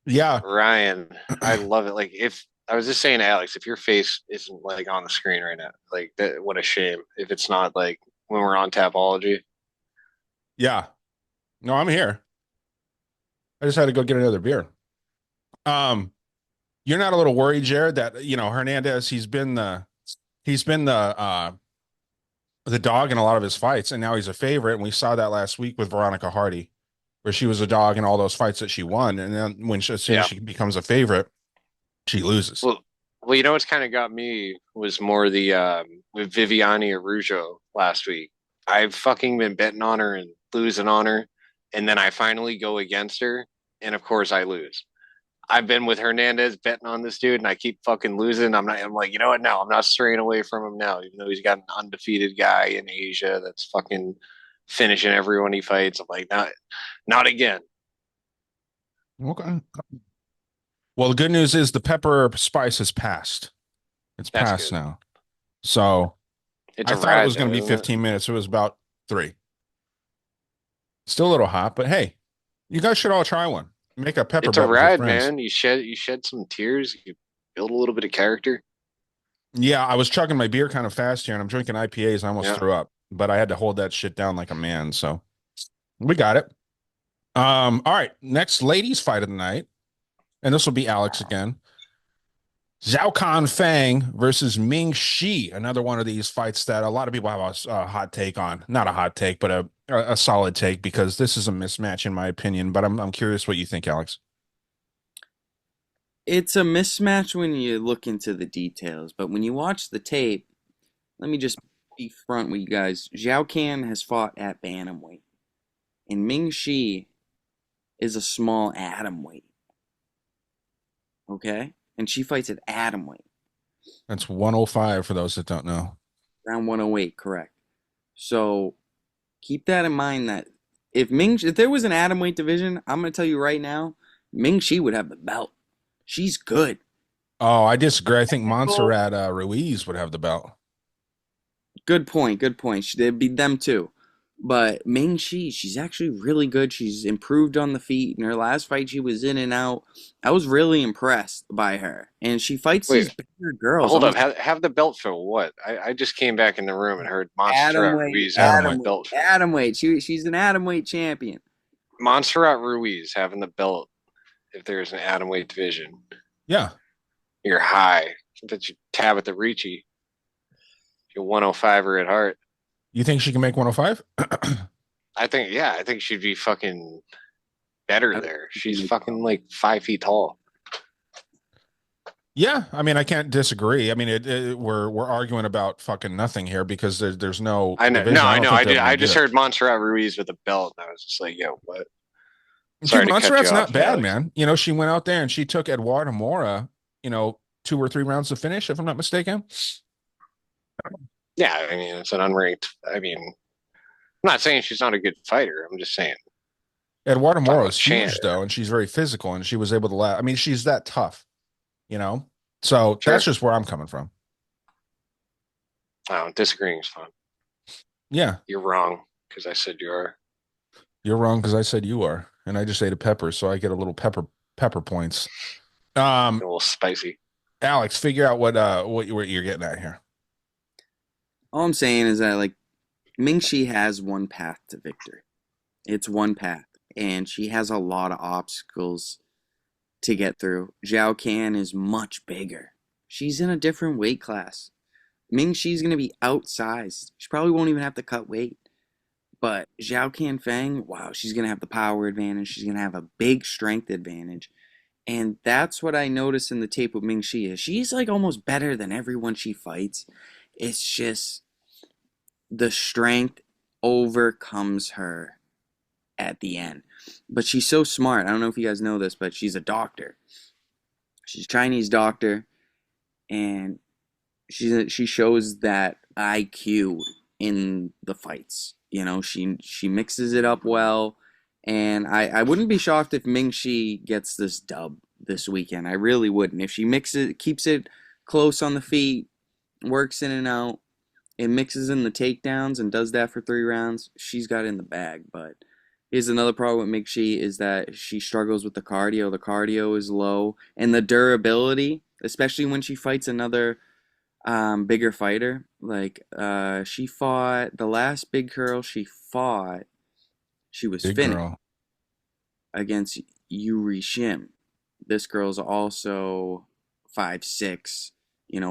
Speaker 1: Yeah.
Speaker 3: Ryan, I love it. Like if I was just saying to Alex, if your face isn't like on the screen right now, like that, what a shame. If it's not like when we're on Tapology.
Speaker 1: Yeah. No, I'm here. I just had to go get another beer. Um, you're not a little worried, Jared, that Hernandez, he's been the dog in a lot of his fights, and now he's a favorite. And we saw that last week with Veronica Hardy, where she was a dog in all those fights that she won. And then as soon as
Speaker 3: Yeah.
Speaker 1: she becomes a favorite, she loses.
Speaker 3: Well, you know what's kind of got me was more the with Viviani Arujo last week. I've fucking been betting on her and losing on her, and then I finally go against her, and of course I lose. I've been with Hernandez betting on this dude, and I keep fucking losing. I'm like, you know what? No, I'm not straying away from him now, even though he's got an undefeated guy in Asia that's fucking finishing everyone he fights. I'm like, not again.
Speaker 1: Okay. Well, the good news is the pepper spice has passed. It's
Speaker 3: That's
Speaker 1: passed
Speaker 3: good.
Speaker 1: now. So
Speaker 3: It's
Speaker 1: I
Speaker 3: a
Speaker 1: thought it
Speaker 3: ride
Speaker 1: was going
Speaker 3: though,
Speaker 1: to be
Speaker 3: isn't it?
Speaker 1: 15 minutes. It was about 3. Still a little hot, but hey, you guys should all try one. Make a pepper
Speaker 3: It's a
Speaker 1: bet with your
Speaker 3: ride,
Speaker 1: friends.
Speaker 3: man. You shed some tears. You build a little bit of character.
Speaker 1: Yeah, I was chugging my beer kind of fast here, and I'm drinking IPAs, and I almost
Speaker 3: Yeah.
Speaker 1: threw up, but I had to hold that shit down like a man. So we got it. All right, next ladies fight of the night, and this will be Alex again. Zhao Kan Fang versus Ming Shi, another one of these fights that a lot of people have a hot take on. Not a hot take, but a solid take because this is a mismatch in my opinion. But I'm curious what you think, Alex.
Speaker 2: It's a mismatch when you look into the details, but when you watch the tape, let me just be front with you guys. Zhao Can has fought at bantamweight, and Ming Shi is a small atomweight. Okay, and she fights at atomweight,
Speaker 1: That's 105 for those that don't know.
Speaker 2: around 108, correct? So keep that in mind. That if there was an atomweight division, I'm gonna tell you right now, Ming Shi would have the belt. She's good.
Speaker 1: Oh, I disagree. I think Montserrat Ruiz would have the belt.
Speaker 2: Good point. Good point. They'd be them too. But Ming Shi, she's actually really good. She's improved on the feet. In her last fight, she was in and out. I was really impressed by her. And she fights
Speaker 3: Wait,
Speaker 2: these bigger girls.
Speaker 3: hold up.
Speaker 2: Almost
Speaker 3: Have the belt for what? I just came back in the room and heard
Speaker 2: atom
Speaker 3: Montserrat
Speaker 2: weight,
Speaker 3: Ruiz have
Speaker 1: Atom
Speaker 3: my
Speaker 1: weight.
Speaker 3: belt for.
Speaker 2: atom weight. She's an atom weight champion.
Speaker 3: Montserrat Ruiz having the belt if there's an atomweight division.
Speaker 1: Yeah.
Speaker 3: You're high. That you Tabitha Ricci. You're 105er at heart.
Speaker 1: You think she can make 105?
Speaker 3: I think she'd be fucking better
Speaker 2: I
Speaker 3: there. She's
Speaker 2: don't
Speaker 3: fucking like 5 feet tall.
Speaker 1: Yeah, I mean, I can't disagree. I mean, we're arguing about fucking nothing here because there's no
Speaker 3: I know. No,
Speaker 1: division. I
Speaker 3: I
Speaker 1: don't
Speaker 3: know.
Speaker 1: think
Speaker 3: I
Speaker 1: they're
Speaker 3: did.
Speaker 1: ever gonna
Speaker 3: I
Speaker 1: get
Speaker 3: just
Speaker 1: it.
Speaker 3: heard Montserrat Ruiz with a belt, and I was just like, yo, what?
Speaker 1: Dude,
Speaker 3: Sorry to cut you
Speaker 1: Montserrat's not
Speaker 3: off,
Speaker 1: bad,
Speaker 3: Alex.
Speaker 1: man. You know, she went out there and she took Eduardo Mora, 2 or 3 rounds to finish, if I'm not mistaken.
Speaker 3: Yeah, I mean, it's an unranked. I mean, I'm not saying she's not a good fighter. I'm just saying,
Speaker 1: Eduardo
Speaker 3: talking
Speaker 1: Mora
Speaker 3: about
Speaker 1: is
Speaker 3: Chan.
Speaker 1: huge though, and she's very physical, and she was able to I mean, she's that tough, you know. So that's
Speaker 3: Sure.
Speaker 1: just where I'm coming from.
Speaker 3: I don't disagreeing is fun.
Speaker 1: Yeah,
Speaker 3: You're wrong because I said you are.
Speaker 1: you're wrong because I said you are, and I just ate a pepper, so I get a little pepper points. Um,
Speaker 3: A little spicy.
Speaker 1: Alex, figure out what you're getting at here.
Speaker 2: All I'm saying is that like Mingxi has one path to victory. It's one path, and she has a lot of obstacles to get through. Zhao Can is much bigger. She's in a different weight class. Mingxi's gonna be outsized. She probably won't even have to cut weight. But Zhao Can Feng, wow, she's gonna have the power advantage. She's gonna have a big strength advantage. And that's what I noticed in the tape with Mingxi is she's like almost better than everyone she fights. It's just the strength overcomes her at the end. But she's so smart. I don't know if you guys know this, but she's a doctor. She's a Chinese doctor, and she shows that IQ in the fights. She mixes it up well, and I wouldn't be shocked if Mingxi gets this dub this weekend. I really wouldn't. If she keeps it close on the feet, works in and out, and mixes in the takedowns and does that for 3 rounds, she's got it in the bag. But here's another problem with Mingxi is that she struggles with the cardio. The cardio is low, and the durability, especially when she fights another bigger fighter. Like she fought the last big girl she fought. She was
Speaker 1: Big
Speaker 2: finished
Speaker 1: girl.
Speaker 2: against Yuri Shim. This girl's also 5'6".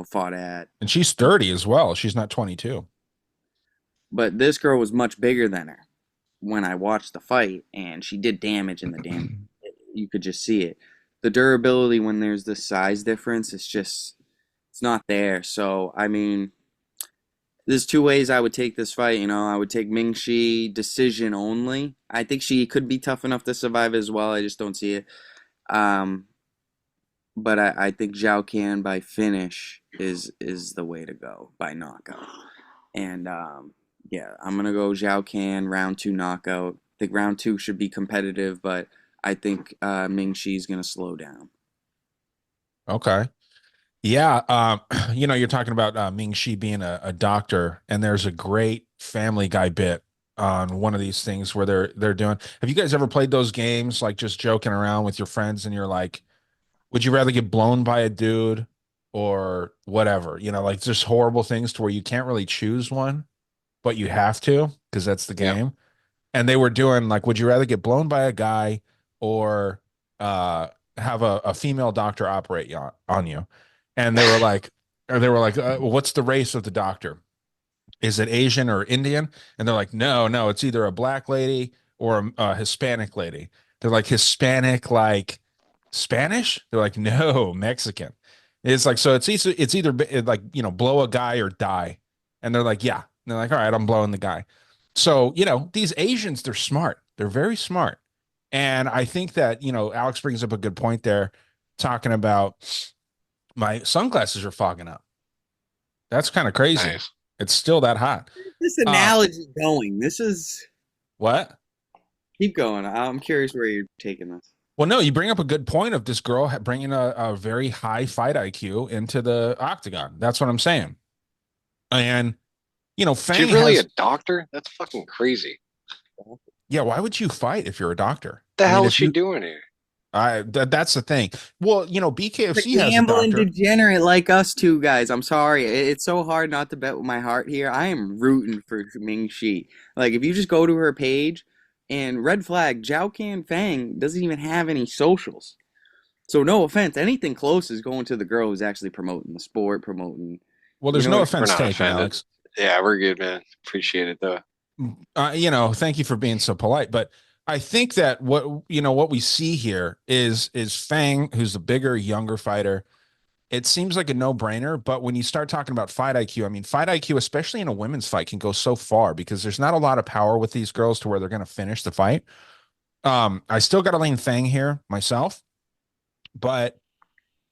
Speaker 2: Fought at.
Speaker 1: And she's 30 as well. She's not 22.
Speaker 2: But this girl was much bigger than her when I watched the fight, and she did damage in the damage. You could just see it. The durability when there's this size difference, it's not there. So I mean, there's two ways I would take this fight. I would take Mingxi decision only. I think she could be tough enough to survive as well. I just don't see it. Um, but I think Zhao Can by finish is the way to go by knockout. And yeah, I'm gonna go Zhao Can round 2 knockout. I think round 2 should be competitive, but I think Mingxi's gonna slow down.
Speaker 1: Okay. Yeah, you're talking about Ming Shi being a doctor, and there's a great Family Guy bit on one of these things where they're doing. Have you guys ever played those games, like just joking around with your friends, and you're like, would you rather get blown by a dude or whatever? Like just horrible things to where you can't really choose one, but you have to because that's the
Speaker 3: Yep.
Speaker 1: game. And they were doing like, would you rather get blown by a guy or uh have a female doctor operate on you? And they were like, what's the race of the doctor? Is it Asian or Indian? And they're like, no, it's either a black lady or a Hispanic lady. They're like, Hispanic, like Spanish? They're like, no, Mexican. It's like, so it's either like, blow a guy or die. And they're like, yeah. And they're like, all right, I'm blowing the guy. So, these Asians, they're smart. They're very smart. And I think that, Alex brings up a good point there, talking about my sunglasses are fogging up. That's kind of crazy.
Speaker 3: Nice.
Speaker 1: It's still that hot.
Speaker 2: This
Speaker 1: Uh,
Speaker 2: analogy going. This is
Speaker 1: what?
Speaker 2: keep going. I'm curious where you're taking this.
Speaker 1: Well, no, you bring up a good point of this girl bringing a very high fight IQ into the octagon. That's what I'm saying. And,
Speaker 3: She's
Speaker 1: Fang
Speaker 3: really a
Speaker 1: has,
Speaker 3: doctor? That's fucking crazy.
Speaker 1: yeah, why would you fight if you're a doctor?
Speaker 3: The
Speaker 1: I mean,
Speaker 3: hell is
Speaker 1: if
Speaker 3: she
Speaker 1: you,
Speaker 3: doing here?
Speaker 1: that's the thing. Well,
Speaker 2: The
Speaker 1: BKFC has a
Speaker 2: gambling
Speaker 1: doctor.
Speaker 2: degenerate like us two guys. I'm sorry. It's so hard not to bet with my heart here. I am rooting for Ming Shi. Like, if you just go to her page, And red flag, Zhao Can Fang doesn't even have any socials. So no offense, anything close is going to the girl who's actually promoting the sport, promoting,
Speaker 1: Well,
Speaker 2: you
Speaker 1: there's
Speaker 2: know
Speaker 1: no
Speaker 2: what
Speaker 3: We're
Speaker 1: offense
Speaker 3: not
Speaker 1: taken,
Speaker 3: offended.
Speaker 1: Alex.
Speaker 3: Yeah, we're good, man. Appreciate it though.
Speaker 1: Thank you for being so polite. But I think that what we see here is Fang, who's the bigger, younger fighter. It seems like a no-brainer, but when you start talking about fight IQ, I mean, fight IQ, especially in a women's fight, can go so far because there's not a lot of power with these girls to where they're going to finish the fight. I still got to lean Fang here myself, but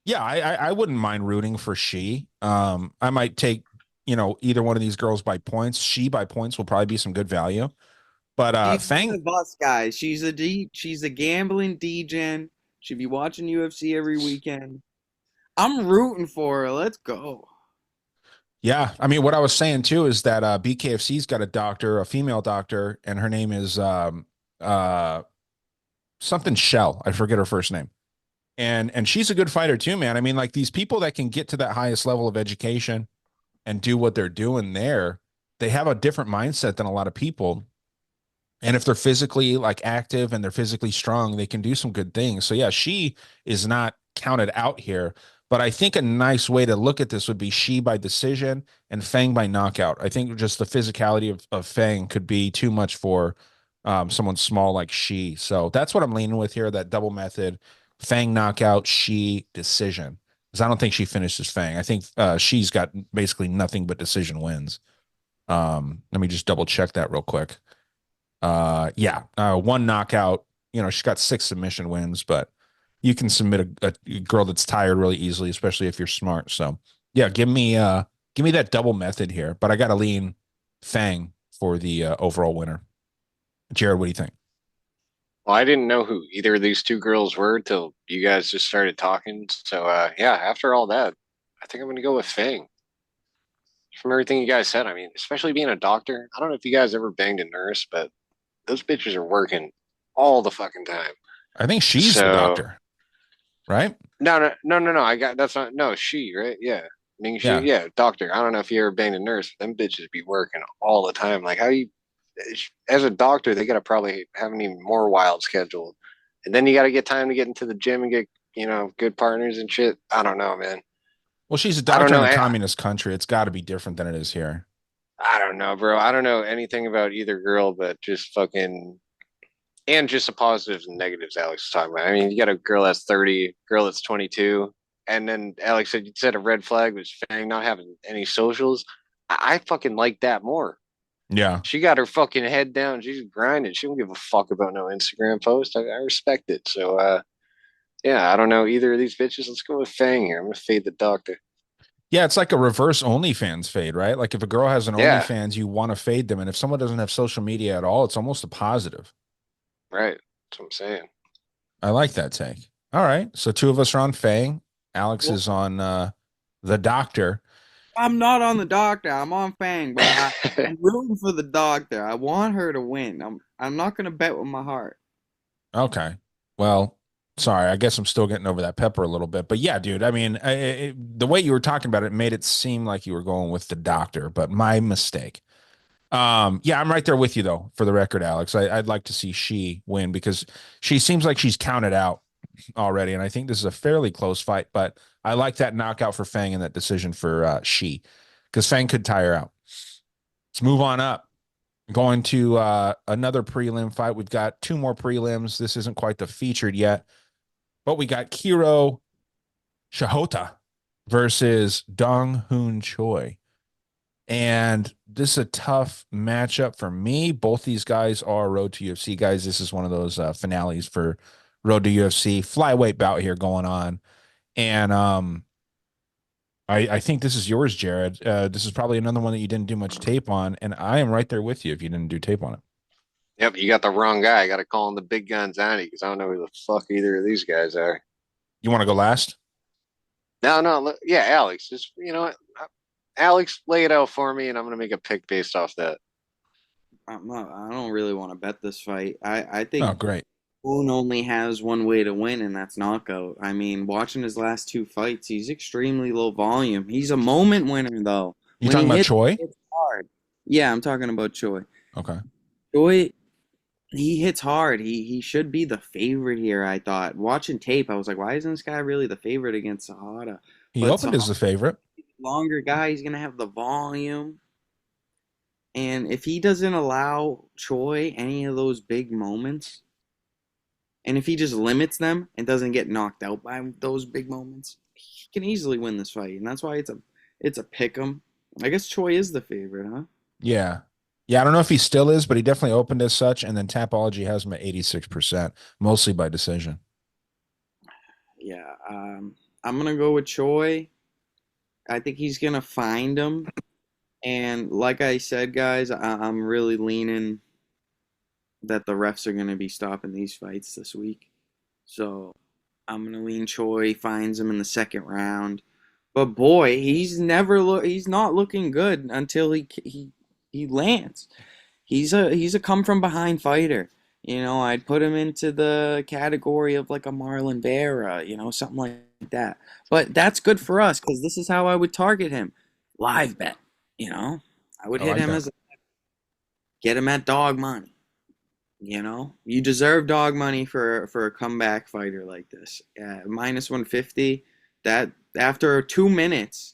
Speaker 1: yeah, I wouldn't mind rooting for she. I might take either one of these girls by points. She by points will probably be some good value, but
Speaker 2: she's
Speaker 1: Fang,
Speaker 2: one of us guys. She's a gambling degen. She'd be watching UFC every weekend. I'm rooting for her. Let's go.
Speaker 1: yeah, I mean, what I was saying too is that BKFC's got a doctor, a female doctor, and her name is uh something Shell. I forget her first name. And she's a good fighter too, man. I mean, like these people that can get to that highest level of education and do what they're doing there, they have a different mindset than a lot of people. And if they're physically like active and they're physically strong, they can do some good things. So yeah, she is not counted out here. But I think a nice way to look at this would be she by decision and Fang by knockout. I think just the physicality of Fang could be too much for someone small like she. So that's what I'm leaning with here, that double method. Fang knockout, she decision. Because I don't think she finishes Fang. I think she's got basically nothing but decision wins. Let me just double check that real quick. Yeah, one knockout. She's got 6 submission wins, but you can submit a girl that's tired really easily, especially if you're smart. So yeah, give me that double method here, but I got to lean Fang for the overall winner. Jared, what do you think?
Speaker 3: Well, I didn't know who either of these two girls were till you guys just started talking. So yeah, after all that, I think I'm gonna go with Fang. From everything you guys said, I mean, especially being a doctor, I don't know if you guys ever banged a nurse, but those bitches are working all the fucking time.
Speaker 1: I think she's the
Speaker 3: So
Speaker 1: doctor, right?
Speaker 3: no. I got that's not no she, right? Yeah. Ming Shi,
Speaker 1: Yeah.
Speaker 3: yeah, doctor. I don't know if you ever banged a nurse, but them bitches be working all the time. Like how you as a doctor, they gotta probably have an even more wild schedule. And then you gotta get time to get into the gym and get, good partners and shit. I don't know, man.
Speaker 1: Well, she's a
Speaker 3: I don't
Speaker 1: doctor in
Speaker 3: know.
Speaker 1: a communist country. It's got to be different than it is here.
Speaker 3: I don't know, bro. I don't know anything about either girl, but just fucking and just the positives and negatives Alex was talking about. I mean, you got a girl that's 30, girl that's 22, and then Alex said you said a red flag was Fang not having any socials. I fucking like that more.
Speaker 1: Yeah.
Speaker 3: She got her fucking head down. She's grinding. She don't give a fuck about no Instagram post. I respect it. So, yeah, I don't know either of these bitches. Let's go with Fang here. I'm gonna fade the doctor.
Speaker 1: Yeah, it's like a reverse OnlyFans fade, right? Like if a girl has an
Speaker 3: Yeah,
Speaker 1: OnlyFans, you want to fade them. And if someone doesn't have social media at all, it's almost a positive.
Speaker 3: right. That's what I'm saying.
Speaker 1: I like that take. All right. So two of us are on Fang. Alex
Speaker 2: Well,
Speaker 1: is on the doctor.
Speaker 2: I'm not on the doctor. I'm on Fang, but I'm rooting for the doctor. I want her to win. I'm not gonna bet with my heart.
Speaker 1: Okay. Well, sorry. I guess I'm still getting over that pepper a little bit. But yeah, dude, I mean, the way you were talking about it made it seem like you were going with the doctor, but my mistake. Yeah, I'm right there with you though, for the record, Alex. I'd like to see she win because she seems like she's counted out already. And I think this is a fairly close fight, but I like that knockout for Fang and that decision for she because Fang could tire out. Let's move on up. Going to another prelim fight. We've got two more prelims. This isn't quite the featured yet, but we got Kiro Shahota versus Dong Hoon Choi. And this is a tough matchup for me. Both these guys are Road to UFC guys. This is one of those finales for Road to UFC flyweight bout here going on. And I think this is yours, Jared. This is probably another one that you didn't do much tape on, and I am right there with you if you didn't do tape on it.
Speaker 3: Yep, you got the wrong guy. I got to call him the big guns on it because I don't know who the fuck either of these guys are.
Speaker 1: You want to go last?
Speaker 3: No, yeah, Alex. Just you know what, Alex, lay it out for me, and I'm gonna make a pick based off that.
Speaker 2: I don't really want to bet this fight. I
Speaker 1: Oh,
Speaker 2: think
Speaker 1: great.
Speaker 2: Boone only has one way to win, and that's knockout. I mean, watching his last two fights, he's extremely low volume. He's a moment winner, though.
Speaker 1: You
Speaker 2: When
Speaker 1: talking
Speaker 2: he
Speaker 1: about
Speaker 2: hits,
Speaker 1: Choi?
Speaker 2: it's hard. Yeah, I'm talking about Choi.
Speaker 1: Okay.
Speaker 2: Choi, he hits hard. He should be the favorite here, I thought. Watching tape, I was like, why isn't this guy really the favorite against Sahada?
Speaker 1: He
Speaker 2: But
Speaker 1: opened as
Speaker 2: Sahada's
Speaker 1: the favorite.
Speaker 2: a longer guy. He's gonna have the volume. And if he doesn't allow Choi any of those big moments, and if he just limits them and doesn't get knocked out by those big moments, he can easily win this fight. And that's why it's a pick 'em. I guess Choi is the favorite, huh?
Speaker 1: Yeah. Yeah, I don't know if he still is, but he definitely opened as such. And then Tapology has him at 86%, mostly by decision.
Speaker 2: Yeah. I'm gonna go with Choi. I think he's gonna find him. And like I said, guys, I'm really leaning that the refs are gonna be stopping these fights this week. So I'm gonna lean Choi finds him in the second round. But boy, he's not looking good until he lands. He's a come from behind fighter. I'd put him into the category of like a Marlon Vera, something like that. But that's good for us because this is how I would target him. Live bet, you know. I would
Speaker 1: I
Speaker 2: hit
Speaker 1: like
Speaker 2: him
Speaker 1: that.
Speaker 2: as get him at dog money. You deserve dog money for a comeback fighter like this. Minus 150. That after 2 minutes,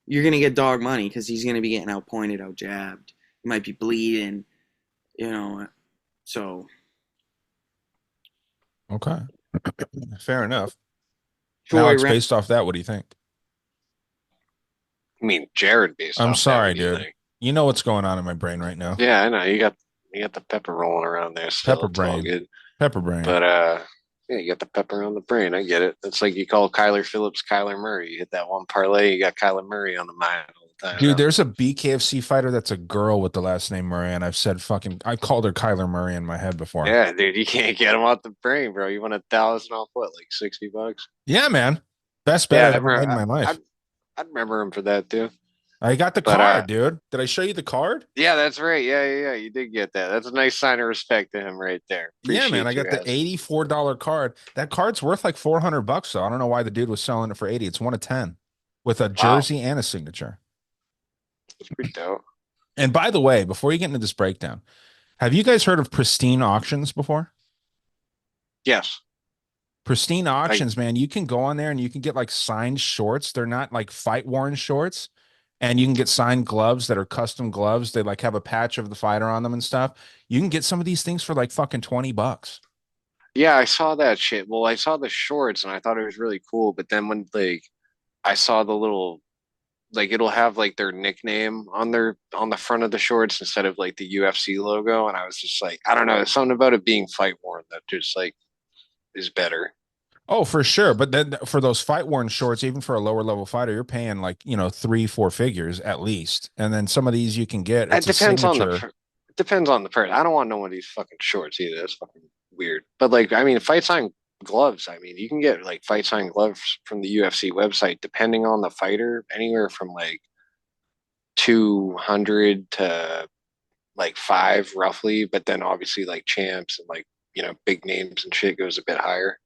Speaker 2: you're gonna get dog money because he's gonna be getting outpointed, out jabbed. He might be bleeding. You know, so
Speaker 1: Okay. Fair enough.
Speaker 2: Troy
Speaker 1: Alex,
Speaker 2: ran.
Speaker 1: based off that, what do you think?
Speaker 3: I mean, Jared, based
Speaker 1: I'm
Speaker 3: off that,
Speaker 1: sorry,
Speaker 3: what do you
Speaker 1: dude.
Speaker 3: think?
Speaker 1: You know what's going on in my brain right now.
Speaker 3: Yeah, I know you got the pepper rolling around there still.
Speaker 1: Pepper
Speaker 3: It's all
Speaker 1: brain.
Speaker 3: good.
Speaker 1: Pepper brain.
Speaker 3: But yeah, you got the pepper on the brain. I get it. It's like you call Kyler Phillips Kyler Murray. You hit that one parlay, you got Kyler Murray on the mind all the time
Speaker 1: Dude,
Speaker 3: now.
Speaker 1: there's a BKFC fighter that's a girl with the last name Murray, and I called her Kyler Murray in my head before.
Speaker 3: Yeah, dude, you can't get him off the brain, bro. You want 1,000 off what, like $60?
Speaker 1: Yeah, man. Best bet
Speaker 3: Yeah,
Speaker 1: I ever made in my life.
Speaker 3: I'd remember him for that too.
Speaker 1: I got the
Speaker 3: But
Speaker 1: card, dude. Did I show you the card?
Speaker 3: yeah, that's right. Yeah. You did get that. That's a nice sign of respect to him right there.
Speaker 1: Yeah, man. I
Speaker 3: Appreciate you
Speaker 1: got the
Speaker 3: asking.
Speaker 1: $84 card. That card's worth like $400 though. I don't know why the dude was selling it for 80. It's one of 10 with a
Speaker 3: Wow,
Speaker 1: jersey and a signature.
Speaker 3: that's pretty dope.
Speaker 1: And by the way, before you get into this breakdown, have you guys heard of Pristine Auctions before?
Speaker 3: Yes,
Speaker 1: Pristine
Speaker 3: I
Speaker 1: Auctions, man, you can go on there and you can get like signed shorts. They're not like fight worn shorts. And you can get signed gloves that are custom gloves. They like have a patch of the fighter on them and stuff. You can get some of these things for like fucking $20.
Speaker 3: yeah, I saw that shit. Well, I saw the shorts and I thought it was really cool, but then when like I saw the little like it'll have like their nickname on the front of the shorts instead of like the UFC logo, and I was just like, I don't know, there's something about it being fight worn that just like is better.
Speaker 1: Oh, for sure. But then for those fight worn shorts, even for a lower level fighter, you're paying like, 3, 4 figures at least. And then some of these you can get,
Speaker 3: It
Speaker 1: it's a
Speaker 3: depends on
Speaker 1: signature.
Speaker 3: it depends on the person. I don't want no one of these fucking shorts either. That's fucking weird. But like, I mean, fight sign gloves. I mean, you can get like fight sign gloves from the UFC website, depending on the fighter, anywhere from like 200 to like five roughly. But then obviously like champs and like big names and shit goes a bit higher.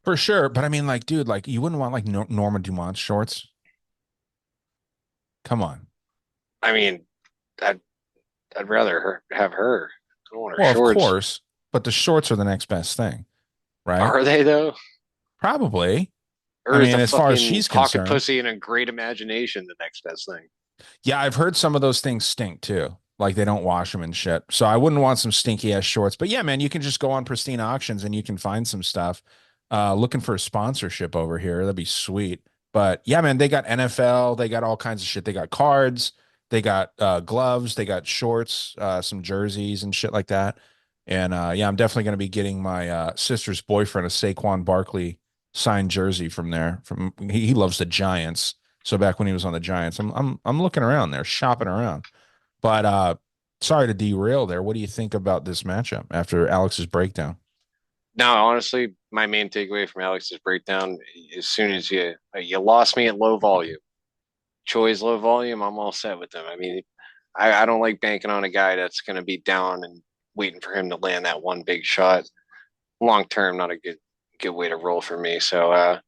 Speaker 1: For sure. But I mean, like, dude, like you wouldn't want like Norma Dumont shorts. Come on.
Speaker 3: I mean, I'd I'd rather have her. I don't want her
Speaker 1: Well, of
Speaker 3: shorts.
Speaker 1: course, but the shorts are the next best thing, right?
Speaker 3: Are they though?
Speaker 1: Probably. I
Speaker 3: Or is
Speaker 1: mean,
Speaker 3: the
Speaker 1: as far as
Speaker 3: fucking
Speaker 1: she's
Speaker 3: pocket
Speaker 1: concerned.
Speaker 3: pussy and a great imagination the next best thing?
Speaker 1: Yeah, I've heard some of those things stink too. Like they don't wash them and shit. So I wouldn't want some stinky ass shorts. But yeah, man, you can just go on Pristine Auctions and you can find some stuff. Looking for a sponsorship over here. That'd be sweet. But yeah, man, they got NFL, they got all kinds of shit. They got cards, they got gloves, they got shorts, some jerseys and shit like that. And yeah, I'm definitely gonna be getting my sister's boyfriend a Saquon Barkley signed jersey from there. He loves the Giants. So back when he was on the Giants, I'm looking around there, shopping around. But sorry to derail there. What do you think about this matchup after Alex's breakdown?
Speaker 3: Now, honestly, my main takeaway from Alex's breakdown, as soon as you lost me at low volume, Choi's low volume, I'm all set with them. I mean, I don't like banking on a guy that's going to be down and waiting for him to land that one big shot. Long term, not a good way to roll for me. So,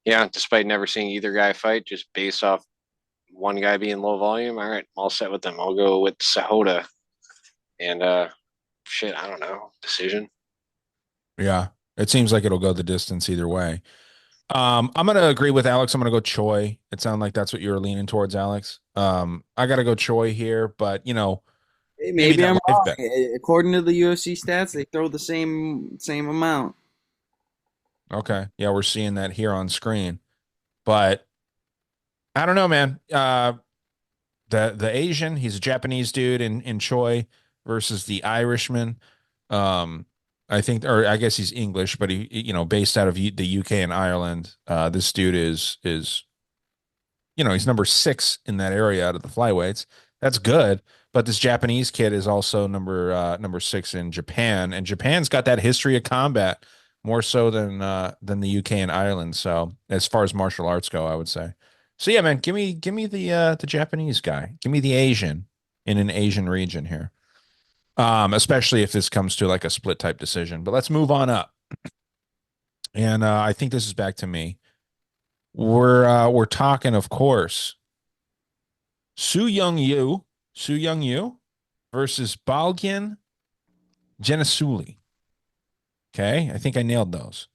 Speaker 3: yeah, despite never seeing either guy fight, just based off one guy being low volume, all right, I'm all set with them. I'll go with Sahota and shit, I don't know, decision.
Speaker 1: Yeah. It seems like it'll go the distance either way. I'm gonna agree with Alex. I'm gonna go Choi. It sounded like that's what you were leaning towards, Alex. I gotta go Choi here, but
Speaker 2: Hey,
Speaker 1: give me
Speaker 2: maybe
Speaker 1: that
Speaker 2: I'm
Speaker 1: live
Speaker 2: wrong.
Speaker 1: bet.
Speaker 2: According to the UFC stats, they throw the same amount.
Speaker 1: Okay. Yeah, we're seeing that here on screen. But I don't know, man. The Asian, he's a Japanese dude in Choi versus the Irishman. Um, I think, or I guess he's English, but based out of the UK and Ireland. This dude is he's number 6 in that area out of the flyweights. That's good. But this Japanese kid is also number 6 in Japan, and Japan's got that history of combat more so than the UK and Ireland. So as far as martial arts go, I would say. So yeah, man, give me the Japanese guy. Give me the Asian in an Asian region here. Especially if this comes to like a split type decision. But let's move on up. And I think this is back to me. We're talking, of course, Su Young Yu, Su Young Yu versus Balgin Genesuli. Okay, I think I nailed those.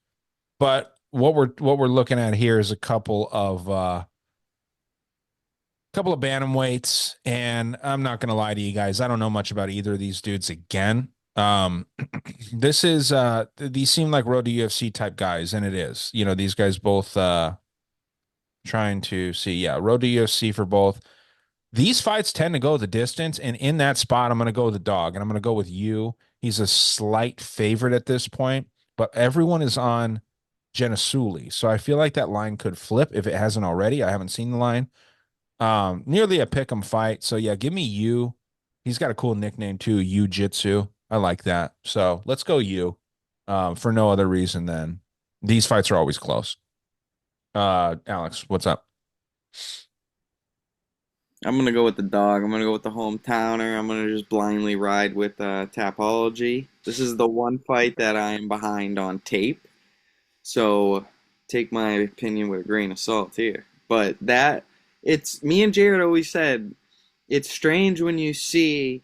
Speaker 1: But what we're looking at here is a couple of bantamweights, and I'm not gonna lie to you guys, I don't know much about either of these dudes again. This is these seem like road to UFC type guys, and it is. These guys both trying to see, yeah, road to UFC for both. These fights tend to go the distance, and in that spot, I'm going to go with the dog, and I'm going to go with you. He's a slight favorite at this point, but everyone is on Genesuli, so I feel like that line could flip if it hasn't already. I haven't seen the line. Nearly a pick 'em fight, so yeah, give me you. He's got a cool nickname too, Yu Jitsu. I like that. So let's go you. For no other reason than these fights are always close. Alex, what's up?
Speaker 2: I'm gonna go with the dog. I'm gonna go with the hometowner. I'm gonna just blindly ride with Tapology. This is the one fight that I am behind on tape, so take my opinion with a grain of salt here. But that it's me and Jared always said it's strange when you see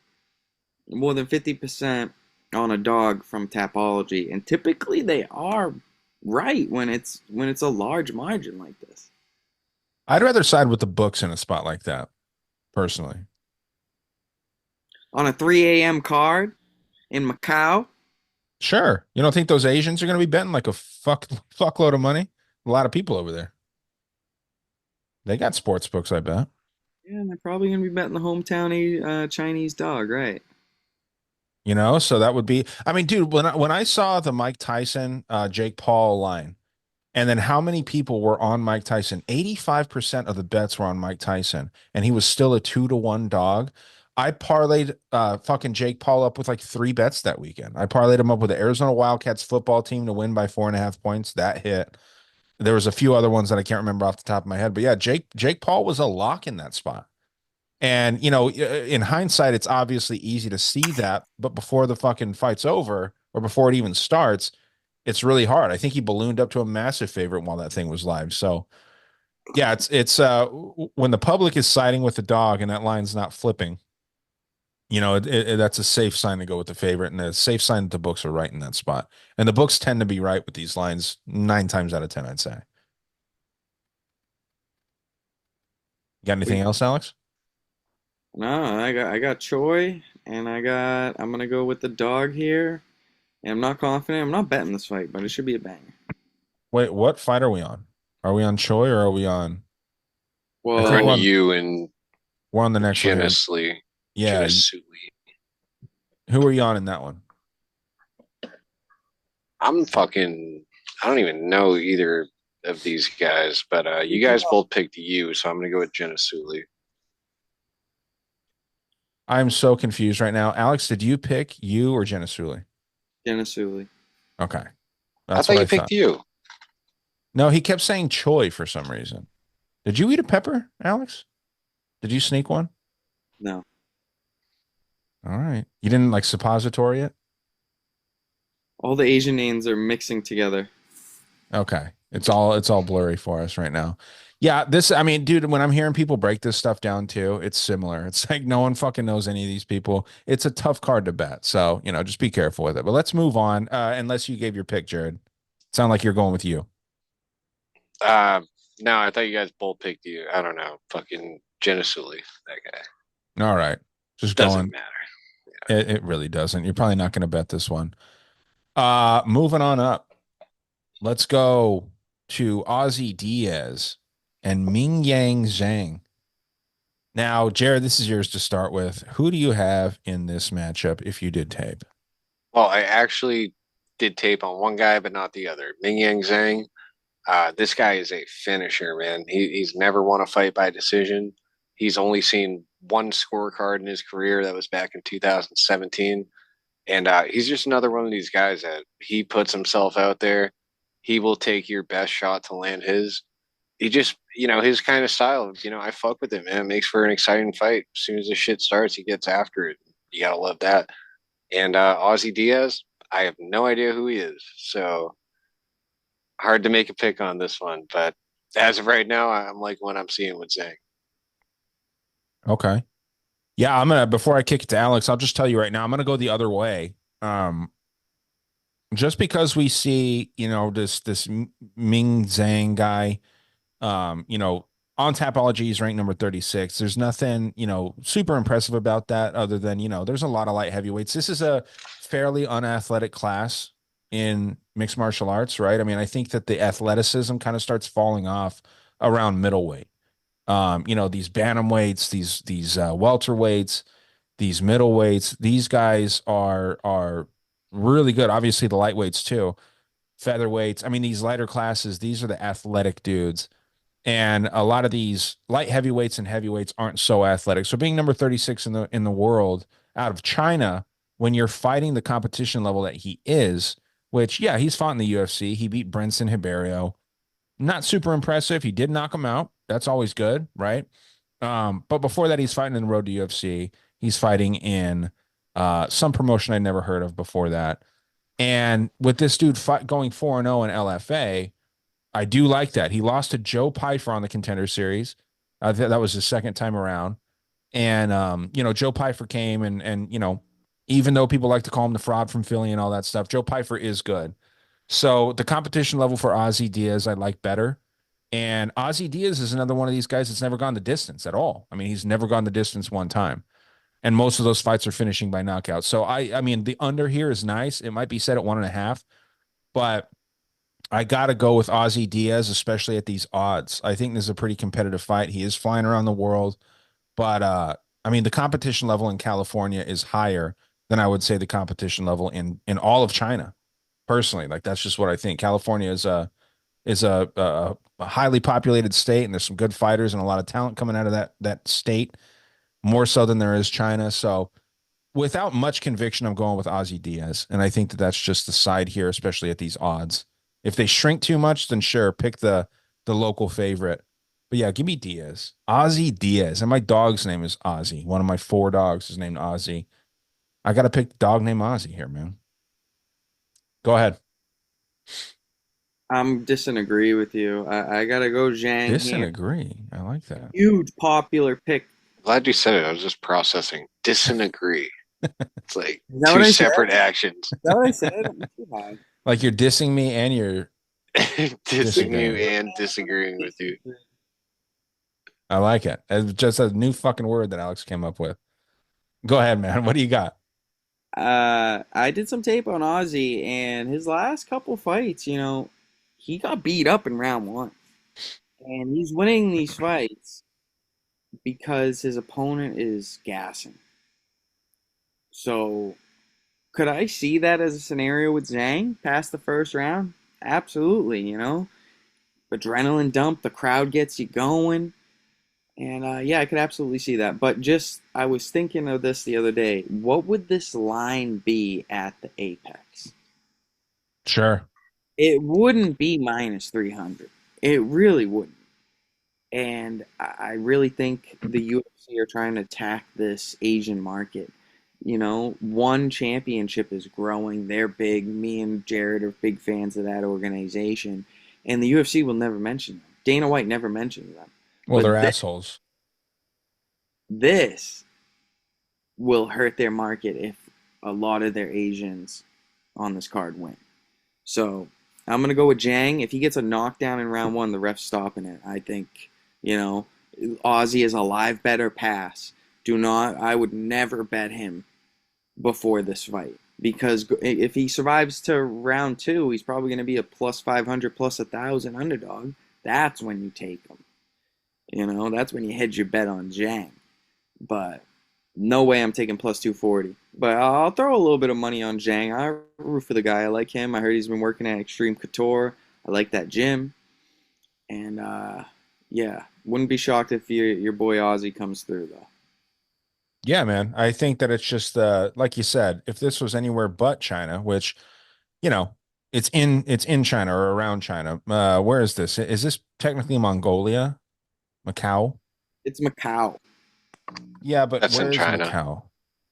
Speaker 2: more than 50% on a dog from Tapology, and typically they are right when it's a large margin like this.
Speaker 1: I'd rather side with the books in a spot like that, personally.
Speaker 2: On a 3 a.m. card in Macau.
Speaker 1: Sure. You don't think those Asians are going to be betting like a fuckload of money? A lot of people over there. They got sports books, I bet.
Speaker 2: Yeah, and they're probably gonna be betting the hometown Chinese dog, right?
Speaker 1: So that would be. I mean, dude, when I saw the Mike Tyson, Jake Paul line, and then how many people were on Mike Tyson? 85% of the bets were on Mike Tyson, and he was still a 2-1 dog. I parlayed fucking Jake Paul up with like 3 bets that weekend. I parlayed him up with the Arizona Wildcats football team to win by 4.5 points. That hit. There was a few other ones that I can't remember off the top of my head, but yeah, Jake Paul was a lock in that spot. And in hindsight, it's obviously easy to see that, but before the fucking fight's over or before it even starts, it's really hard. I think he ballooned up to a massive favorite while that thing was live. So yeah, it's when the public is siding with the dog and that line's not flipping, that's a safe sign to go with the favorite, and a safe sign that the books are right in that spot. And the books tend to be right with these lines 9 times out of 10, I'd say. You got anything else, Alex?
Speaker 2: No, I got Choi, and I'm gonna go with the dog here. And I'm not confident. I'm not betting this fight, but it should be a banger.
Speaker 1: Wait, what fight are we on? Are we on Choi or are we on? I
Speaker 3: We're
Speaker 1: think
Speaker 3: on
Speaker 2: Well,
Speaker 3: you and
Speaker 1: we're on the next one here.
Speaker 3: Geneslee.
Speaker 1: Yeah,
Speaker 3: Genesuli.
Speaker 1: who are you on in that one?
Speaker 3: I'm fucking. I don't even know either of these guys, but you guys both picked you, so I'm gonna go with Genesuli.
Speaker 1: I'm so confused right now. Alex, did you pick you or Genesuli?
Speaker 2: Genesuli.
Speaker 1: Okay,
Speaker 3: I
Speaker 1: that's
Speaker 3: thought
Speaker 1: what
Speaker 3: you
Speaker 1: I
Speaker 3: picked
Speaker 1: thought.
Speaker 3: you.
Speaker 1: No, he kept saying Choi for some reason. Did you eat a pepper, Alex? Did you sneak one?
Speaker 2: No.
Speaker 1: All right. You didn't like suppository it?
Speaker 2: All the Asian names are mixing together.
Speaker 1: Okay. It's all blurry for us right now. Yeah, I mean, dude, when I'm hearing people break this stuff down too, it's similar. It's like no one fucking knows any of these people. It's a tough card to bet. So, just be careful with it. But let's move on. Unless you gave your pick, Jared. Sound like you're going with you.
Speaker 3: Um, no, I thought you guys both picked you. I don't know. Fucking Genesuli, that guy.
Speaker 1: All right. Just
Speaker 3: Doesn't
Speaker 1: going.
Speaker 3: matter.
Speaker 1: It really doesn't. You're probably not going to bet this one. Moving on up. Let's go to Ozzy Diaz and Ming Yang Zhang. Now, Jared, this is yours to start with. Who do you have in this matchup if you did tape?
Speaker 3: Well, I actually did tape on one guy, but not the other. Ming Yang Zhang. This guy is a finisher, man. He's never won a fight by decision. He's only seen one scorecard in his career. That was back in 2017. And he's just another one of these guys that he puts himself out there. He will take your best shot to land his. He just, his kind of style, I fuck with it, man. It makes for an exciting fight. As soon as the shit starts, he gets after it. You gotta love that. And Ozzy Diaz, I have no idea who he is. So hard to make a pick on this one. But as of right now, I'm like what I'm seeing with Zhang.
Speaker 1: Okay. Yeah, before I kick it to Alex, I'll just tell you right now, I'm gonna go the other way. Um, just because we see, this Ming Zhang guy, on Tapology, he's ranked number 36. There's nothing, super impressive about that other than, there's a lot of light heavyweights. This is a fairly unathletic class in mixed martial arts, right? I mean, I think that the athleticism kind of starts falling off around middleweight. These bantamweights, these welterweights, these middleweights, these guys are really good. Obviously, the lightweights too, featherweights. I mean, these lighter classes, these are the athletic dudes. And a lot of these light heavyweights and heavyweights aren't so athletic. So being number 36 in the world out of China, when you're fighting the competition level that he is, which yeah, he's fought in the UFC. He beat Brinson Hiberio. Not super impressive. He did knock him out. That's always good, right? But before that, he's fighting in the road to UFC. He's fighting in some promotion I'd never heard of before that. And with this dude going 4-0 in LFA, I do like that. He lost to Joe Pyfer on the Contender Series. That was his second time around. And Joe Pyfer came and even though people like to call him the fraud from Philly and all that stuff, Joe Pyfer is good. So the competition level for Ozzy Diaz, I like better. And Ozzy Diaz is another one of these guys that's never gone the distance at all. I mean, he's never gone the distance one time. And most of those fights are finishing by knockout. So I mean, the under here is nice. It might be set at 1.5, but I got to go with Ozzy Diaz, especially at these odds. I think this is a pretty competitive fight. He is flying around the world, but I mean, the competition level in California is higher than I would say the competition level in all of China. Personally, like that's just what I think. California is a highly populated state, and there's some good fighters and a lot of talent coming out of that state, more so than there is China. So without much conviction, I'm going with Ozzy Diaz, and I think that that's just the side here, especially at these odds. If they shrink too much, then sure, pick the local favorite. But yeah, give me Diaz, Ozzy Diaz, and my dog's name is Ozzy. One of my 4 dogs is named Ozzy. I got to pick the dog named Ozzy here, man. Go ahead.
Speaker 2: I'm disagree with you. I gotta go Zhang here.
Speaker 1: Disagree. I like that.
Speaker 2: Huge popular pick.
Speaker 3: Glad you said it. I was just processing. Disagree. It's like
Speaker 2: Is that what
Speaker 3: two
Speaker 2: I said?
Speaker 3: separate actions.
Speaker 2: Is that what I said? I'm too high.
Speaker 1: Like you're dissing me and you're
Speaker 3: Dissing you
Speaker 1: disagreeing.
Speaker 3: and disagreeing with you.
Speaker 1: I like it. It's just a new fucking word that Alex came up with. Go ahead, man. What do you got?
Speaker 2: I did some tape on Ozzy, and his last couple fights, he got beat up in round one, and he's winning these fights because his opponent is gassing. So, could I see that as a scenario with Zhang past the first round? Absolutely. Adrenaline dump, the crowd gets you going. And yeah, I could absolutely see that. But I was thinking of this the other day. What would this line be at the Apex?
Speaker 1: Sure.
Speaker 2: It wouldn't be minus 300. It really wouldn't. And I really think the UFC are trying to attack this Asian market. One Championship is growing. They're big. Me and Jared are big fans of that organization. And the UFC will never mention them. Dana White never mentions them.
Speaker 1: Well, they're
Speaker 2: But
Speaker 1: assholes.
Speaker 2: this will hurt their market if a lot of their Asians on this card win. So I'm gonna go with Jang. If he gets a knockdown in round one, the ref's stopping it. I think, you know, Aussie is a live better pass. Do not. I would never bet him before this fight because if he survives to round two, he's probably going to be a plus 500, plus 1,000 underdog. That's when you take him. You know, that's when you hedge your bet on Jang. But no way I'm taking plus 240. But I'll throw a little bit of money on Jang. I root for the guy. I like him. I heard he's been working at Extreme Couture. I like that gym. And yeah, wouldn't be shocked if your boy Aussie comes through though.
Speaker 1: Yeah, man. I think that it's just like you said, if this was anywhere but China, which, you know, it's in China or around China. Where is this? Is this technically Mongolia? Macau?
Speaker 2: It's Macau.
Speaker 1: Yeah, but
Speaker 3: That's in
Speaker 1: where is
Speaker 3: China.
Speaker 1: Macau?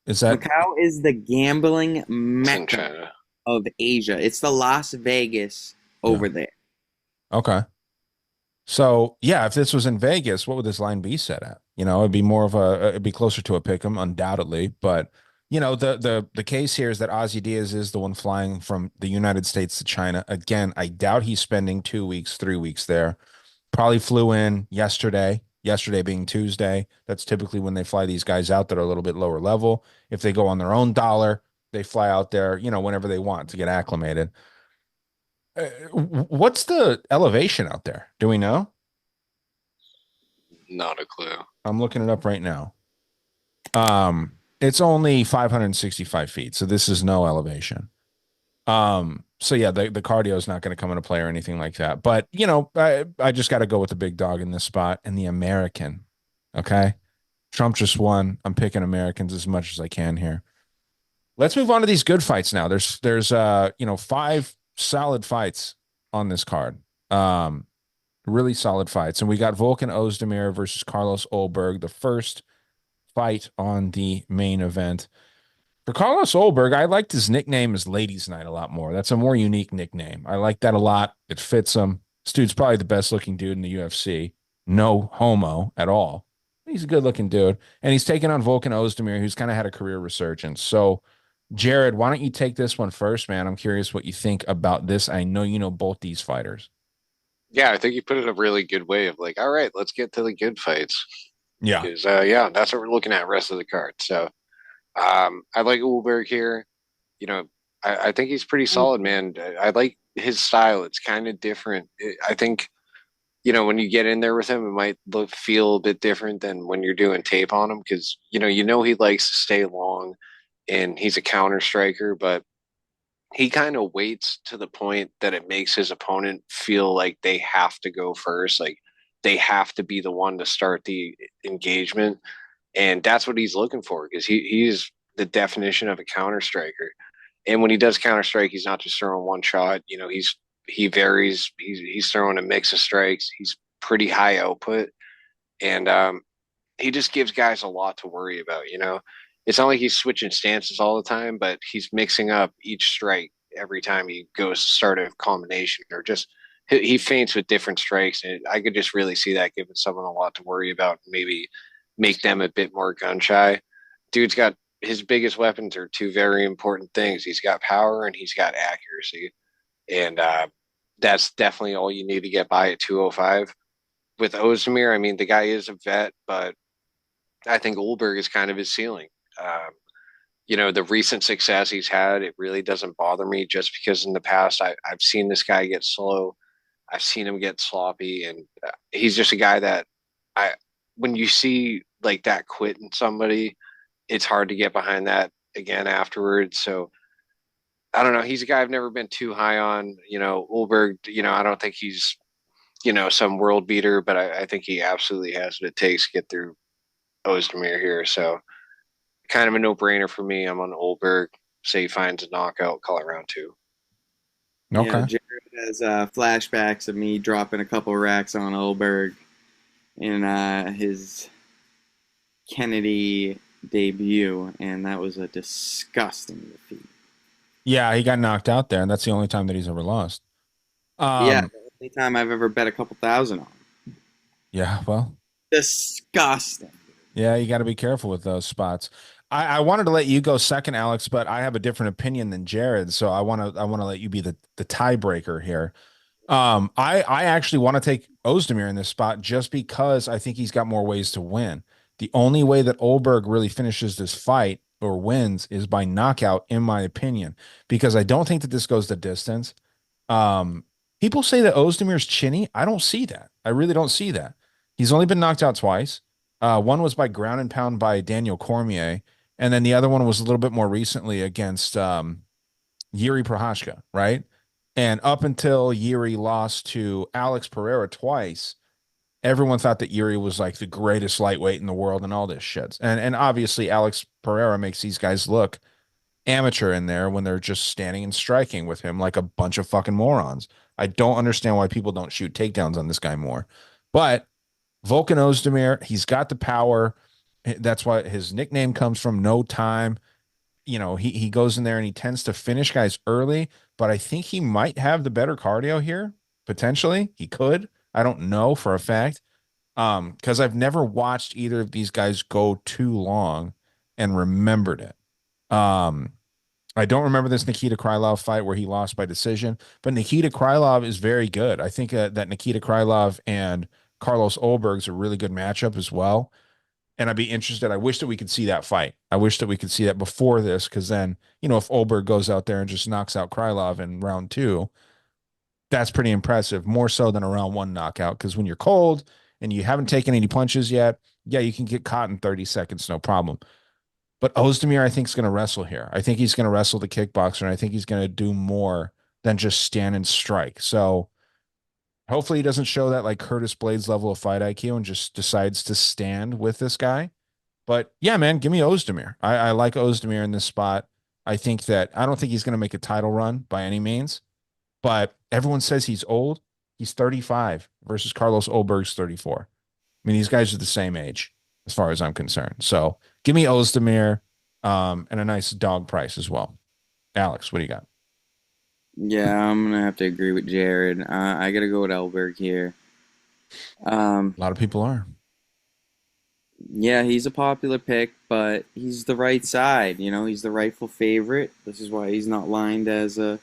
Speaker 1: Is that
Speaker 2: Macau is the gambling
Speaker 3: It's in
Speaker 2: mecca
Speaker 3: China.
Speaker 2: of Asia. It's the Las Vegas
Speaker 1: yeah.
Speaker 2: over there.
Speaker 1: Okay. So yeah, if this was in Vegas, what would this line be set at? You know, it'd be more of a, it'd be closer to a pick 'em, undoubtedly. But you know, the case here is that Ozzy Diaz is the one flying from the United States to China. Again, I doubt he's spending 2 weeks, 3 weeks there. Probably flew in yesterday. Yesterday being Tuesday. That's typically when they fly these guys out that are a little bit lower level. If they go on their own dollar, they fly out there, you know, whenever they want to get acclimated. What's the elevation out there? Do we know?
Speaker 3: Not a clue.
Speaker 1: I'm looking it up right now. It's only 565 feet, so this is no elevation. So yeah, the cardio is not going to come into play or anything like that. But you know, I just got to go with the big dog in this spot and the American. Okay, Trump just won. I'm picking Americans as much as I can here. Let's move on to these good fights now. There's you know, five solid fights on this card. Really solid fights, and we got Volkan Ozdemir versus Carlos Olberg, the first fight on the main event. For Carlos Olberg, I liked his nickname as Ladies Night a lot more. That's a more unique nickname. I like that a lot. It fits him. This dude's probably the best looking dude in the UFC. No homo at all. He's a good looking dude. And he's taking on Volkan Ozdemir, who's kind of had a career resurgence. So, Jared, why don't you take this one first, man? I'm curious what you think about this. I know you know both these fighters.
Speaker 3: Yeah, I think you put it a really good way of like, all right, let's get to the good fights.
Speaker 1: Yeah.
Speaker 3: Because yeah, that's what we're looking at rest of the card. So I like Ulberg here. You know, I think he's pretty solid, man. I like his style. It's kind of different. I think, you know, when you get in there with him, it might feel a bit different than when you're doing tape on him because, you know, he likes to stay long and he's a counter striker, but he kind of waits to the point that it makes his opponent feel like they have to go first, like they have to be the one to start the engagement, and that's what he's looking for because he's the definition of a counter striker. And when he does counter strike, he's not just throwing one shot. You know, he varies. He's throwing a mix of strikes. He's pretty high output, and he just gives guys a lot to worry about. You know, it's not like he's switching stances all the time, but he's mixing up each strike every time he goes to start a combination or just he feints with different strikes. And I could just really see that giving someone a lot to worry about, and maybe make them a bit more gun shy. Dude's got his biggest weapons are two very important things. He's got power and he's got accuracy. And that's definitely all you need to get by at 205. With Ozdemir, I mean, the guy is a vet, but I think Ulberg is kind of his ceiling. Um, you know, the recent success he's had, it really doesn't bother me just because in the past I've seen this guy get slow. I've seen him get sloppy, and he's just a guy that I, when you see like that quit in somebody, it's hard to get behind that again afterwards. So I don't know. He's a guy I've never been too high on. You know, Ulberg, you know, I don't think he's, you know, some world beater, but I think he absolutely has what it takes to get through Ozdemir here. So kind of a no-brainer for me. I'm on Olberg. Say he finds a knockout, call it round two.
Speaker 2: Yeah,
Speaker 1: Okay.
Speaker 2: Jared has flashbacks of me dropping a couple racks on Olberg in his Kennedy debut, and that was a disgusting defeat.
Speaker 1: Yeah, he got knocked out there, and that's the only time that he's ever lost.
Speaker 2: Yeah,
Speaker 1: Um,
Speaker 2: the only time I've ever bet a couple thousand on.
Speaker 1: Yeah, well,
Speaker 2: Disgusting.
Speaker 1: yeah, you got to be careful with those spots. I wanted to let you go second, Alex, but I have a different opinion than Jared, so I want to let you be the tiebreaker here. I actually want to take Ozdemir in this spot just because I think he's got more ways to win. The only way that Olberg really finishes this fight or wins is by knockout, in my opinion, because I don't think that this goes the distance. Um, People say that Ozdemir's chinny. I don't see that. I really don't see that. He's only been knocked out twice. One was by ground and pound by Daniel Cormier, and then the other one was a little bit more recently against Yuri Prohashka, right? And up until Yuri lost to Alex Pereira twice, everyone thought that Yuri was like the greatest lightweight in the world and all this shit. And obviously Alex Pereira makes these guys look amateur in there when they're just standing and striking with him like a bunch of fucking morons. I don't understand why people don't shoot takedowns on this guy more. But Volkan Ozdemir, he's got the power. That's why his nickname comes from no time. He goes in there and he tends to finish guys early, but I think he might have the better cardio here. Potentially. He could. I don't know for a fact. Because I've never watched either of these guys go too long and remembered it. Um, I don't remember this Nikita Krylov fight where he lost by decision, but Nikita Krylov is very good. I think that Nikita Krylov and Carlos Olberg's a really good matchup as well. And I'd be interested. I wish that we could see that fight. I wish that we could see that before this, because then, if Olberg goes out there and just knocks out Krylov in round two, that's pretty impressive, more so than a round one knockout. Because when you're cold and you haven't taken any punches yet, yeah, you can get caught in 30 seconds, no problem. But Ozdemir, I think, is going to wrestle here. I think he's going to wrestle the kickboxer, and I think he's going to do more than just stand and strike. So hopefully he doesn't show that like Curtis Blades level of fight IQ and just decides to stand with this guy. But yeah, man, give me Ozdemir. I like Ozdemir in this spot. I don't think he's going to make a title run by any means, but everyone says he's old. He's 35 versus Carlos Olberg's 34. I mean, these guys are the same age as far as I'm concerned. So give me Ozdemir and a nice dog price as well. Alex, what do you got?
Speaker 2: Yeah, I'm gonna have to agree with Jared. I gotta go with Elberg here. Um,
Speaker 1: A lot of people are.
Speaker 2: yeah, he's a popular pick, but he's the right side. He's the rightful favorite. This is why he's not lined as a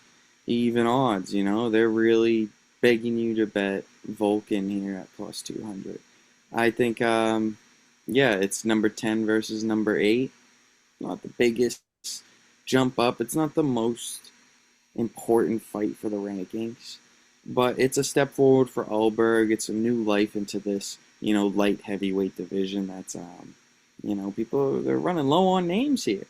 Speaker 2: even odds. They're really begging you to bet Vulcan here at plus 200. I think, yeah, it's number 10 versus number 8. Not the biggest jump up. It's not the most important fight for the rankings, but it's a step forward for Alberg. It's a new life into this, light heavyweight division. That's, people they're running low on names here,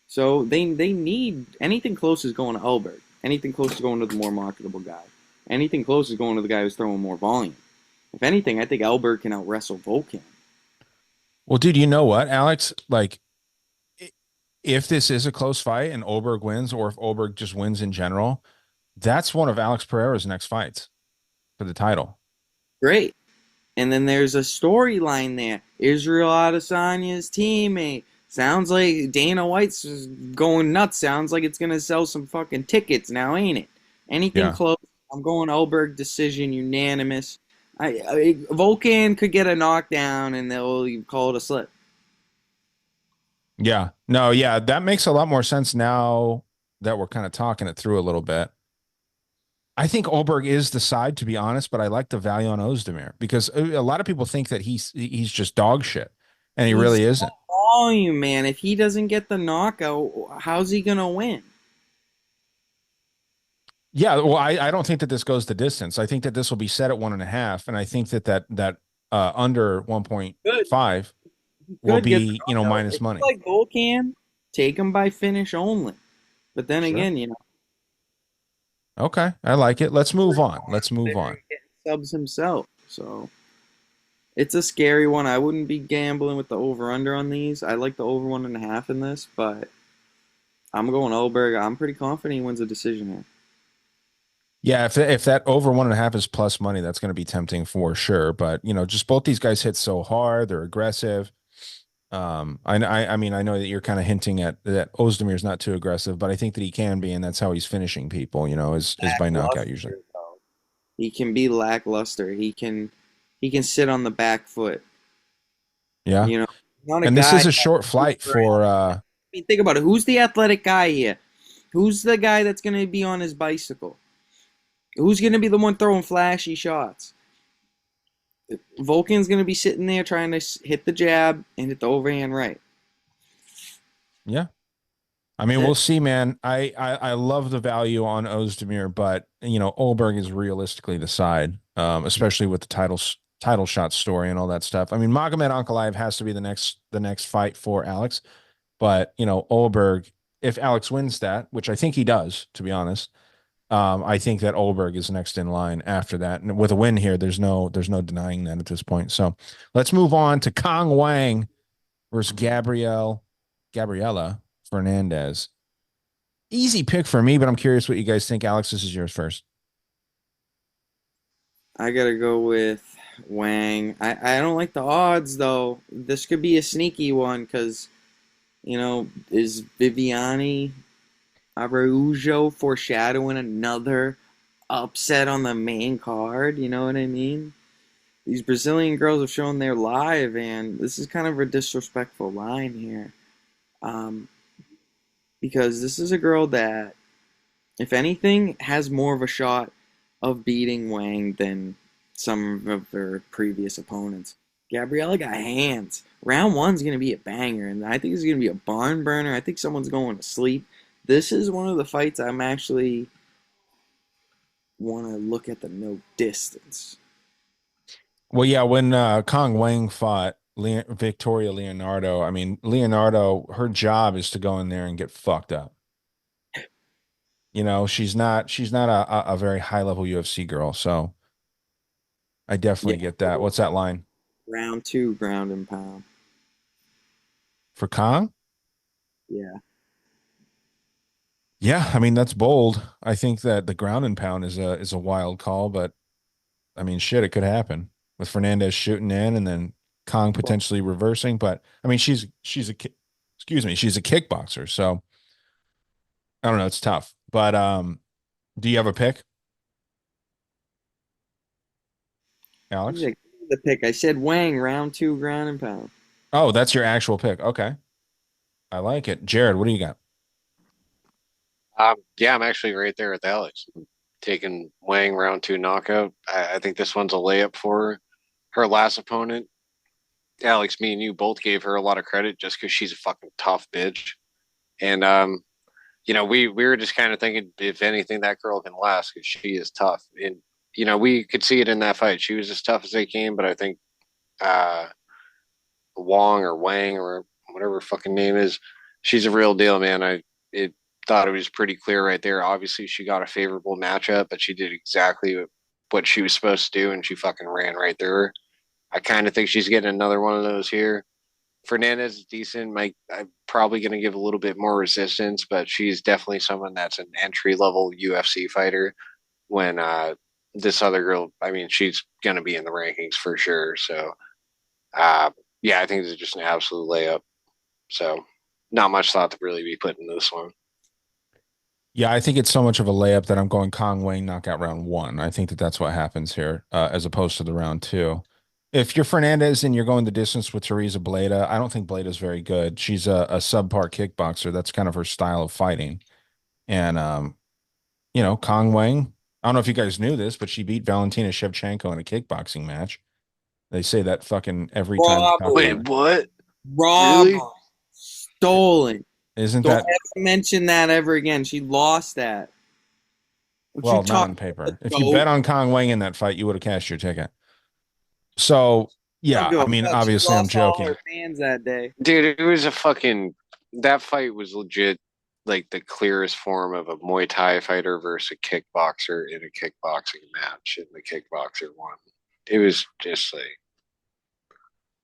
Speaker 2: so they need anything close is going to Alberg. Anything close is going to the more marketable guy. Anything close is going to the guy who's throwing more volume. If anything, I think Alberg can out wrestle Volkan.
Speaker 1: Well, dude, you know what, Alex? Like, if this is a close fight and Olberg wins, or if Olberg just wins in general, that's one of Alex Pereira's next fights for the title.
Speaker 2: Great. And then there's a storyline there. Israel Adesanya's teammate. Sounds like Dana White's going nuts. Sounds like it's going to sell some fucking tickets now, ain't it? Anything
Speaker 1: Yeah.
Speaker 2: close, I'm going Alberg decision, unanimous. Volkan could get a knockdown and they'll call it a slip.
Speaker 1: Yeah. No, yeah, that makes a lot more sense now that we're kind of talking it through a little bit. I think Olberg is the side, to be honest, but I like the value on Ozdemir because a lot of people think that he's just dog shit, and he
Speaker 2: He's
Speaker 1: really isn't.
Speaker 2: volume, man. If he doesn't get the knockout, how's he going to win?
Speaker 1: Yeah, well, I don't think that this goes the distance. I think that this will be set at 1.5, and I think that under
Speaker 2: Good.
Speaker 1: 1.5
Speaker 2: He
Speaker 1: will
Speaker 2: could get the
Speaker 1: be
Speaker 2: knockout.
Speaker 1: minus
Speaker 2: If you
Speaker 1: money.
Speaker 2: like Volkan, take him by finish only. But then
Speaker 1: Sure.
Speaker 2: again,
Speaker 1: Okay, I like it. Let's move on. Let's move on.
Speaker 2: getting subs himself. So it's a scary one. I wouldn't be gambling with the over under on these. I like the over 1.5 in this, but I'm going Olberg. I'm pretty confident he wins a decision here.
Speaker 1: Yeah, if that over 1.5 is plus money, that's going to be tempting for sure. But just both these guys hit so hard, they're aggressive. I mean, I know that you're kind of hinting at that Ozdemir's not too aggressive, but I think that he can be, and that's how he's finishing people. Is by knockout usually.
Speaker 2: Lackluster, though. He can be lackluster. He can He can sit on the back foot.
Speaker 1: Yeah.
Speaker 2: You know, not a
Speaker 1: And this
Speaker 2: guy
Speaker 1: is a
Speaker 2: that
Speaker 1: short
Speaker 2: moves
Speaker 1: flight
Speaker 2: around.
Speaker 1: for
Speaker 2: I mean, think about it. Who's the athletic guy here? Who's the guy that's going to be on his bicycle? Who's going to be the one throwing flashy shots? Vulcan's going to be sitting there trying to hit the jab and hit the overhand right.
Speaker 1: yeah. I
Speaker 2: That's
Speaker 1: mean, we'll
Speaker 2: it.
Speaker 1: see, man. I love the value on Ozdemir, but Olberg is realistically the side, especially with the title shot story and all that stuff. I mean, Magomed Ankalaev has to be the next fight for Alex, but Olberg, if Alex wins that, which I think he does, to be honest, I think that Olberg is next in line after that. And with a win here, there's no denying that at this point. So let's move on to Kong Wang versus Gabriela Fernandez. Easy pick for me, but I'm curious what you guys think. Alex, this is yours first.
Speaker 2: I got to go with Wang. I don't like the odds, though. This could be a sneaky one because, is Viviani Araujo foreshadowing another upset on the main card? You know what I mean? These Brazilian girls have shown they're live, and this is kind of a disrespectful line here. Um, because this is a girl that, if anything, has more of a shot of beating Wang than some of her previous opponents. Gabriella got hands. Round one's going to be a banger, and I think it's going to be a barn burner. I think someone's going to sleep. This is one of the fights I'm actually want to look at the no distance.
Speaker 1: Well, yeah, when Kong Wang fought Victoria Leonardo, I mean, Leonardo, her job is to go in there and get fucked up. She's not a very high level UFC girl, so I
Speaker 2: Yeah,
Speaker 1: definitely get that. What's that line
Speaker 2: round two, ground and pound.
Speaker 1: for Kong?
Speaker 2: Yeah.
Speaker 1: Yeah, I mean that's bold. I think that the ground and pound is a wild call, but I mean shit, it could happen with Fernandez shooting in and then Kong potentially reversing. But I mean excuse me, she's a kickboxer, so I don't know, it's tough. But do you have a pick, Alex?
Speaker 2: The pick. I said Wang, round two, ground and pound.
Speaker 1: Oh, that's your actual pick. Okay. I like it. Jared, what do you got?
Speaker 3: Yeah, I'm actually right there with Alex. Taking Wang round two knockout. I think this one's a layup for her. Her last opponent, Alex, me and you both gave her a lot of credit just because she's a fucking tough bitch. And we were just kind of thinking, if anything, that girl can last because she is tough. And we could see it in that fight. She was as tough as they came, but I think uh, Wong or Wang or whatever her fucking name is, she's a real deal, man. It thought it was pretty clear right there. Obviously, she got a favorable matchup, but she did exactly what she was supposed to do, and she fucking ran right through her. I kind of think she's getting another one of those here. Fernandez is decent. I'm probably going to give a little bit more resistance, but she's definitely someone that's an entry level UFC fighter. When this other girl, I mean, she's going to be in the rankings for sure. So, uh, yeah, I think this is just an absolute layup. So, not much thought to really be put into this one.
Speaker 1: Yeah, I think it's so much of a layup that I'm going Kong Wang knockout round one. I think that that's what happens here, as opposed to the round two. If you're Fernandez and you're going the distance with Teresa Bleda, I don't think Bleda's very good. She's a subpar kickboxer. That's kind of her style of fighting. And Kong Wang, I don't know if you guys knew this, but she beat Valentina Shevchenko in a kickboxing match. They say that fucking every time they talk about
Speaker 2: Robbery.
Speaker 3: Wait,
Speaker 1: her.
Speaker 3: what?
Speaker 2: Robbery.
Speaker 3: Really?
Speaker 2: Stolen.
Speaker 1: Isn't
Speaker 2: Don't
Speaker 1: that
Speaker 2: ever mention that ever again. She lost that. What you
Speaker 1: well, not
Speaker 2: talking
Speaker 1: on
Speaker 2: about,
Speaker 1: paper.
Speaker 2: the
Speaker 1: If you bet
Speaker 2: goat?
Speaker 1: on Kong Wang in that fight, you would have cashed your ticket. So,
Speaker 2: I don't
Speaker 1: yeah,
Speaker 2: give
Speaker 1: I
Speaker 2: a
Speaker 1: mean,
Speaker 2: fuck. She
Speaker 1: obviously I'm
Speaker 2: lost all her
Speaker 1: joking.
Speaker 2: fans that day.
Speaker 3: Dude, it was a fucking that fight was legit like the clearest form of a Muay Thai fighter versus a kickboxer in a kickboxing match, and the kickboxer won. It was just like,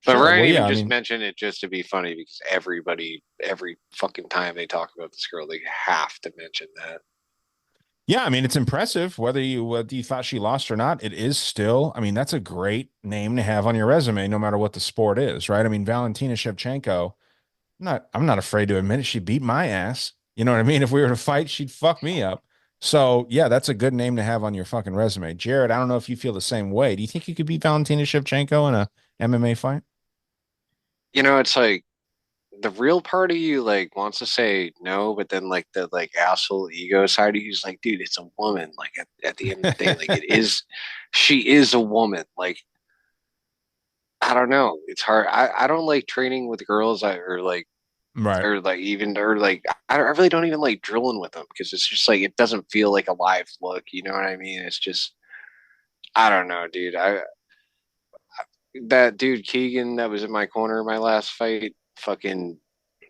Speaker 3: but
Speaker 1: Sure.
Speaker 3: Ryan
Speaker 1: Well,
Speaker 3: even
Speaker 1: yeah, I
Speaker 3: just
Speaker 1: mean,
Speaker 3: mentioned it just to be funny because everybody, every fucking time they talk about this girl, they have to mention that.
Speaker 1: yeah, I mean, it's impressive whether you thought she lost or not. It is still, I mean, that's a great name to have on your resume, no matter what the sport is, right? I mean, Valentina Shevchenko, I'm not afraid to admit it. She beat my ass. You know what I mean? If we were to fight, she'd fuck me up. So yeah, that's a good name to have on your fucking resume. Jared, I don't know if you feel the same way. Do you think you could beat Valentina Shevchenko in a MMA fight?
Speaker 3: It's like the real part of you like wants to say no, but then like the like asshole ego side of you is like, dude, it's a woman. Like at the end of the day, like she is a woman. Like I don't know, it's hard. I don't like training with girls
Speaker 1: Right.
Speaker 3: or like I really don't even like drilling with them because it's just like it doesn't feel like a live look. You know what I mean? It's just I don't know, dude. I that dude Keegan that was in my corner in my last fight, fucking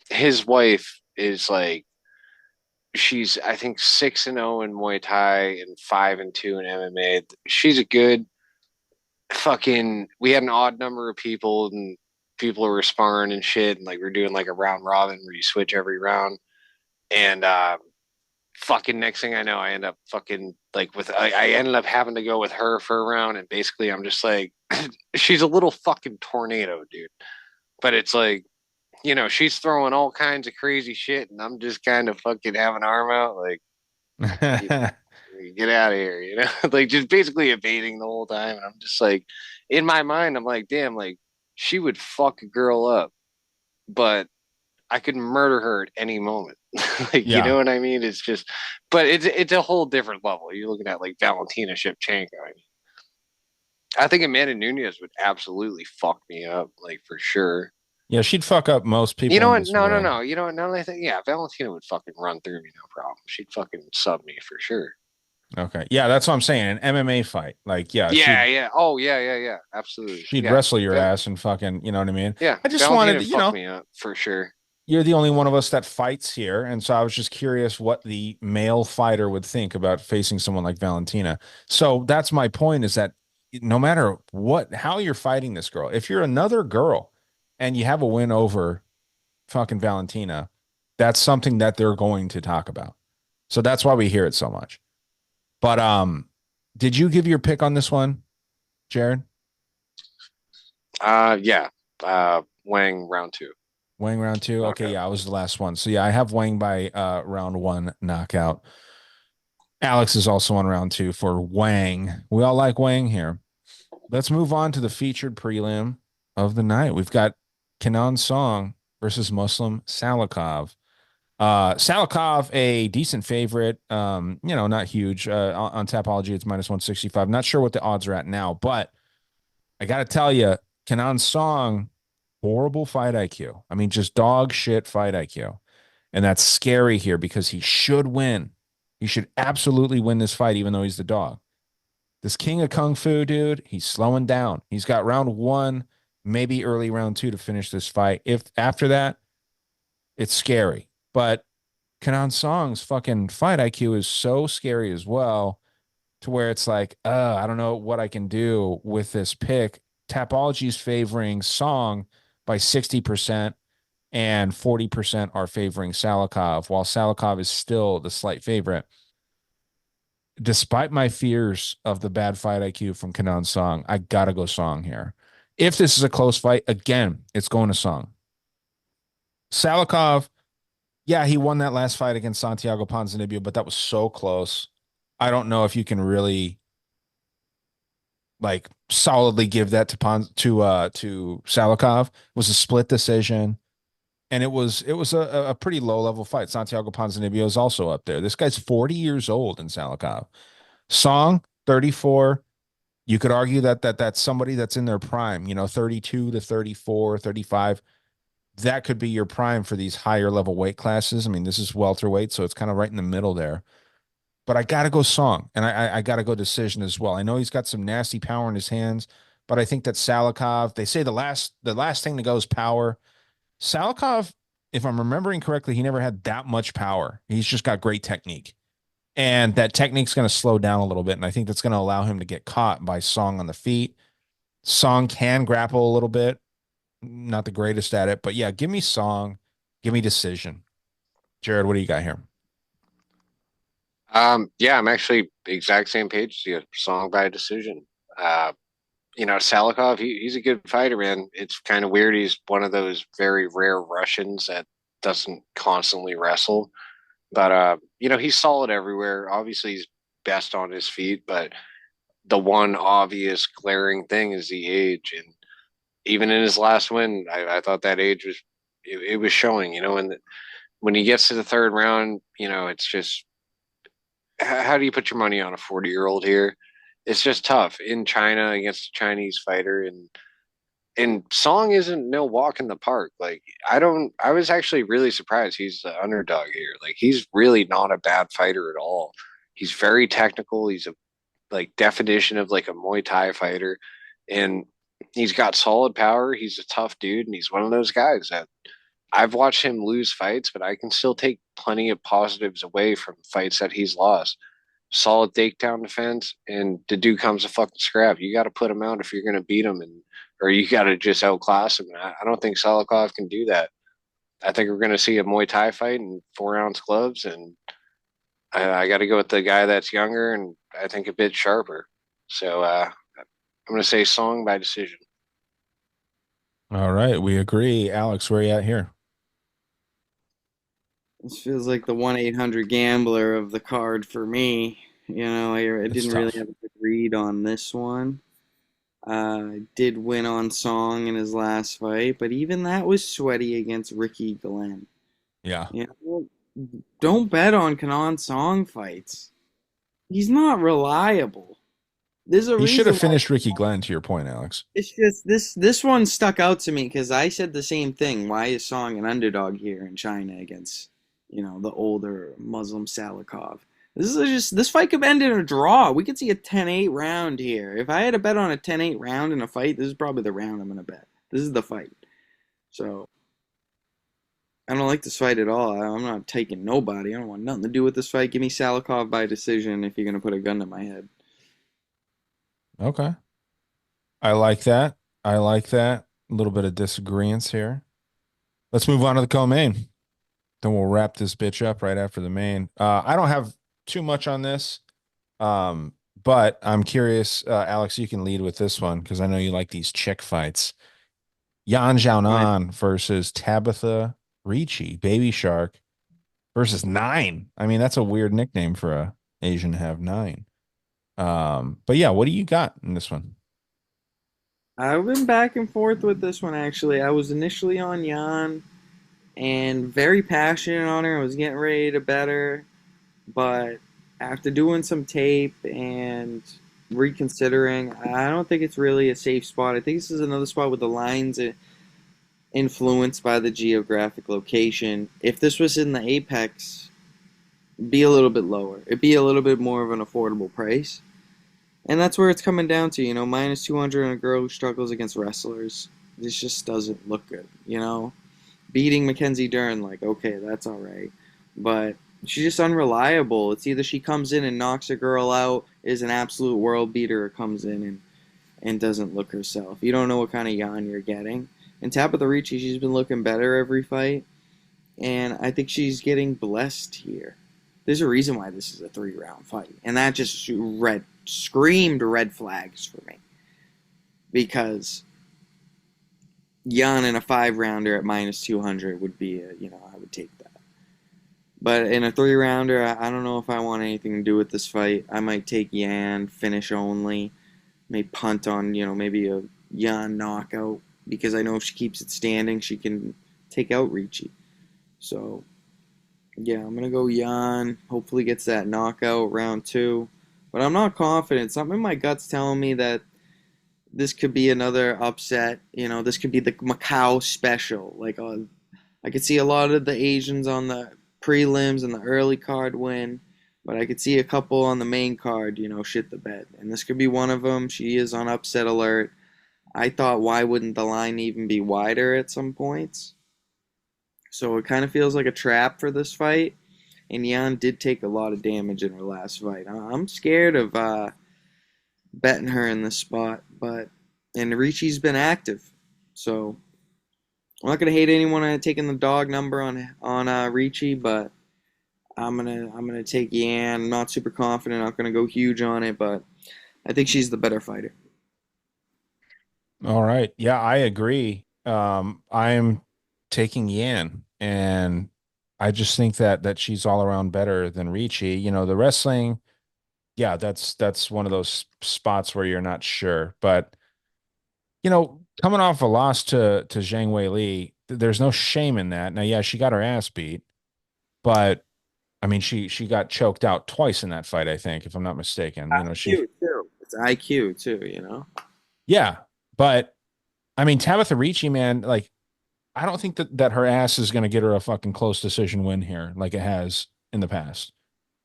Speaker 3: his wife is like she's I think 6-0 in Muay Thai and 5-2 in MMA. She's a good fucking. We had an odd number of people and people were sparring and shit, and like we're doing like a round robin where you switch every round. And fucking next thing I know, I end up fucking like I ended up having to go with her for a round, and basically I'm just like, she's a little fucking tornado, dude. But it's like she's throwing all kinds of crazy shit, and I'm just kind of fucking having an arm out, like, you, get out of here, like just basically evading the whole time. And I'm just like, in my mind, I'm like, damn, like she would fuck a girl up, but I could murder her at any moment. Like, you
Speaker 1: Yeah.
Speaker 3: know what I mean? It's just, but it's a whole different level. You're looking at like Valentina Shevchenko. I mean, I think Amanda Nunez would absolutely fuck me up, like for sure.
Speaker 1: Yeah, she'd fuck up most
Speaker 3: You
Speaker 1: people
Speaker 3: know
Speaker 1: in
Speaker 3: what?
Speaker 1: this
Speaker 3: No, no,
Speaker 1: world.
Speaker 3: no. You know what? Now that I think, yeah, Valentina would fucking run through me, no problem. She'd fucking sub me for sure.
Speaker 1: Okay. Yeah, that's what I'm saying. An MMA fight. Like, yeah,
Speaker 3: Yeah, yeah. Oh, yeah, yeah, yeah. Absolutely.
Speaker 1: she'd
Speaker 3: Yeah.
Speaker 1: wrestle your ass and fucking, you know what I mean?
Speaker 3: Yeah.
Speaker 1: I just wanted,
Speaker 3: Valentina
Speaker 1: you
Speaker 3: fucked
Speaker 1: know,
Speaker 3: me up for sure.
Speaker 1: you're the only one of us that fights here. And so I was just curious what the male fighter would think about facing someone like Valentina. So that's my point is that no matter what, how you're fighting this girl, if you're another girl and you have a win over fucking Valentina, that's something that they're going to talk about. So that's why we hear it so much. But did you give your pick on this one, Jared?
Speaker 3: Yeah. Wang round two
Speaker 1: Wang round two. Okay,
Speaker 3: knockout.
Speaker 1: yeah, I was the last one. So yeah, I have Wang by round one knockout. Alex is also on round two for Wang. We all like Wang here. Let's move on to the featured prelim of the night. We've got Kenan Song versus Muslim Salikov. Salikov, a decent favorite. Not huge. On Tapology, it's minus 165. Not sure what the odds are at now, but I got to tell you, Kenan Song, horrible fight IQ. I mean, just dog shit fight IQ. And that's scary here because he should win. He should absolutely win this fight, even though he's the dog. This king of kung fu, dude, he's slowing down. He's got round one, maybe early round two to finish this fight. If after that, it's scary. But Kenan Song's fucking fight IQ is so scary as well, to where it's like, I don't know what I can do with this pick. Tapology's favoring Song by 60%, and 40% are favoring Salikov, while Salikov is still the slight favorite. Despite my fears of the bad fight IQ from Kenan Song, I gotta go Song here. If this is a close fight, again, it's going to Song. Salikov, yeah, he won that last fight against Santiago Ponzinibbio, but that was so close. I don't know if you can really like solidly give that to Salikov. It was a split decision, and it was a pretty low level fight. Santiago Ponzinibbio is also up there. This guy's 40 years old in Salikov. Song 34. You could argue that's somebody that's in their prime, 32 to 34, 35. That could be your prime for these higher level weight classes. I mean, this is welterweight, so it's kind of right in the middle there. But I gotta go Song, and I gotta go decision as well. I know he's got some nasty power in his hands, but I think that Salikov. They say the last thing to go is power. Salikov, if I'm remembering correctly, he never had that much power. He's just got great technique, and that technique's going to slow down a little bit, and I think that's going to allow him to get caught by Song on the feet. Song can grapple a little bit, not the greatest at it, but yeah, give me Song, give me decision. Jared, what do you got here?
Speaker 3: Yeah, I'm actually the exact same page as you. Song by decision. Uh, Salikov, he's a good fighter, man. It's kind of weird. He's one of those very rare Russians that doesn't constantly wrestle. But he's solid everywhere. Obviously, he's best on his feet, but the one obvious glaring thing is the age. And even in his last win, I thought that age was it was showing. And when he gets to the third round, it's just how do you put your money on a 40-year-old here? It's just tough in China against a Chinese fighter, and Song isn't no walk in the park. Like I was actually really surprised he's the underdog here. Like he's really not a bad fighter at all. He's very technical. He's a like definition of like a Muay Thai fighter, and he's got solid power. He's a tough dude, and he's one of those guys that I've watched him lose fights, but I can still take plenty of positives away from fights that he's lost. Solid takedown defense, and the dude comes a fucking scrap. You got to put him out if you're going to beat him, and or you got to just outclass him. And I don't think Salikov can do that. I think we're going to see a Muay Thai fight in 4 ounce gloves, and I got to go with the guy that's younger and I think a bit sharper. So I'm going to say Song by decision.
Speaker 1: All right, we agree. Alex, where are you at here?
Speaker 2: This feels like the 1-800 gambler of the card for me. I
Speaker 1: It's
Speaker 2: didn't really
Speaker 1: tough.
Speaker 2: have a good read on this one. Did win on Song in his last fight, but even that was sweaty against Ricky Glenn.
Speaker 1: Yeah.
Speaker 2: You know, don't bet on Kanan Song fights. He's not reliable. There's a
Speaker 1: He should
Speaker 2: reason
Speaker 1: have
Speaker 2: why.
Speaker 1: finished Ricky Glenn, to your point, Alex.
Speaker 2: It's just this one stuck out to me because I said the same thing. Why is Song an underdog here in China against the older Muslim Salikov? This fight could end in a draw. We could see a 10-8 round here. If I had to bet on a 10-8 round in a fight, this is probably the round I'm gonna bet. This is the fight. So I don't like this fight at all. I'm not taking nobody. I don't want nothing to do with this fight. Give me Salikov by decision if you're gonna put a gun to my head.
Speaker 1: Okay. I like that. I like that. A little bit of disagreements here. Let's move on to the co-main. Then we'll wrap this bitch up right after the main. I don't have too much on this, but I'm curious, Alex, you can lead with this one because I know you like these chick fights. Yan
Speaker 2: My
Speaker 1: Xiaonan versus Tabitha Ricci, Baby Shark versus Nine. I mean, that's a weird nickname for a Asian to have nine. But yeah, what do you got in this one?
Speaker 2: I've been back and forth with this one actually. I was initially on Yan and very passionate on her. I was getting ready to bet her, but after doing some tape and reconsidering, I don't think it's really a safe spot. I think this is another spot with the lines influenced by the geographic location. If this was in the Apex, it'd be a little bit lower. It'd be a little bit more of an affordable price. And that's where it's coming down to, minus 200 on a girl who struggles against wrestlers. This just doesn't look good. Beating Mackenzie Dern, like, okay, that's all right. But she's just unreliable. It's either she comes in and knocks a girl out, is an absolute world beater, or comes in and doesn't look herself. You don't know what kind of Yan you're getting. And Tabitha Ricci, she's been looking better every fight. And I think she's getting blessed here. There's a reason why this is a 3-round fight. And that just screamed red flags for me. Because Yan in a 5-rounder at minus 200 would be I would take that. But in a 3-rounder, I don't know if I want anything to do with this fight. I might take Yan, finish only. May punt on, maybe a Yan knockout. Because I know if she keeps it standing, she can take out Ricci. So, yeah, I'm going to go Yan. Hopefully gets that knockout round 2. But I'm not confident. Something in my gut's telling me that this could be another upset. This could be the Macau special. Like, I could see a lot of the Asians on the prelims and the early card win, but I could see a couple on the main card, shit the bed. And this could be one of them. She is on upset alert. I thought, why wouldn't the line even be wider at some points? So it kind of feels like a trap for this fight. And Yan did take a lot of damage in her last fight. I'm scared of betting her in this spot, but and Ricci's been active, so I'm not gonna hate anyone taking the dog number on Ricci, but I'm gonna take Yan. I'm not super confident. I'm not gonna go huge on it, but I think she's the better fighter.
Speaker 1: All right. Yeah, I agree. I'm taking Yan, and I just think that she's all around better than Ricci. You know, the wrestling, yeah, that's one of those spots where you're not sure. But coming off a loss to Zhang Wei Li, there's no shame in that. Now, yeah, she got her ass beat, but I mean, she got choked out twice in that fight, I think, if I'm not mistaken. She,
Speaker 2: IQ too. It's IQ too, you know.
Speaker 1: yeah, but I mean, Tabitha Ricci, man, like, I don't think that her ass is going to get her a fucking close decision win here, like it has in the past.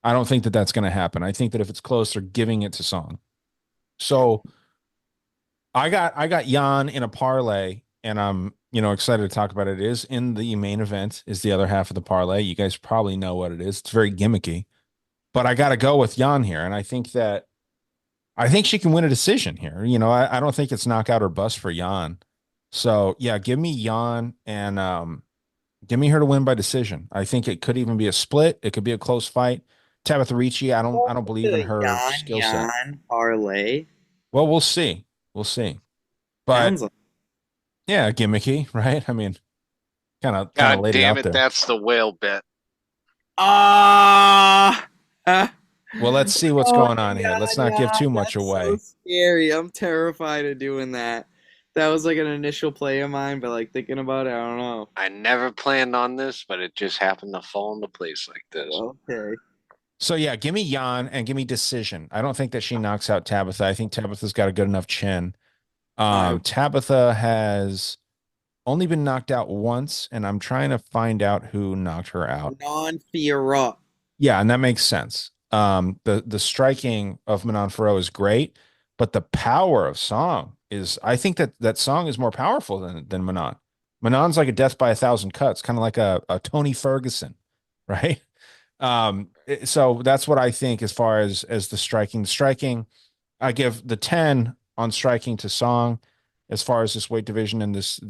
Speaker 1: I don't think that that's going to happen. I think that if it's close, they're giving it to Song. So I got Jan in a parlay, and I'm excited to talk about it. It is in the main event, is the other half of the parlay. You guys probably know what it is. It's very gimmicky, but I got to go with Jan here, and I think she can win a decision here. I don't think it's knockout or bust for Jan. So yeah, give me Jan and give me her to win by decision. I think it could even be a split. It could be a close fight. Tabitha Ricci, I don't believe in
Speaker 2: The
Speaker 1: her
Speaker 2: Yan
Speaker 1: skill set.
Speaker 2: Yan parlay
Speaker 1: Well, we'll see. We'll see. But
Speaker 2: sounds like.
Speaker 1: yeah, gimmicky, right? I mean, kind of
Speaker 3: God
Speaker 1: laid it
Speaker 3: damn
Speaker 1: out
Speaker 3: it,
Speaker 1: there.
Speaker 3: that's the whale bet.
Speaker 2: Ah!
Speaker 1: Well, let's see what's
Speaker 2: Oh,
Speaker 1: going on here. Let's not give too much
Speaker 2: that's so
Speaker 1: away.
Speaker 2: scary. I'm terrified of doing that. That was like an initial play of mine, but like thinking about it, I don't know.
Speaker 3: I never planned on this, but it just happened to fall into place like this.
Speaker 2: Okay.
Speaker 1: So yeah, give me Jan and give me decision. I don't think that she knocks out Tabitha. I think Tabitha's got a good enough chin.
Speaker 2: All right.
Speaker 1: Tabitha has only been knocked out once, and I'm trying to find out who knocked her out.
Speaker 2: Non-Fiera.
Speaker 1: Yeah, and that makes sense. The striking of Manon Farrow is great, but the power of Song is, I think that Song is more powerful than Manon. Manon's like a death by a thousand cuts, kind of like a Tony Ferguson, right? So that's what I think as far as the striking. The striking, I give the 10 on striking to Song as far as this weight division and this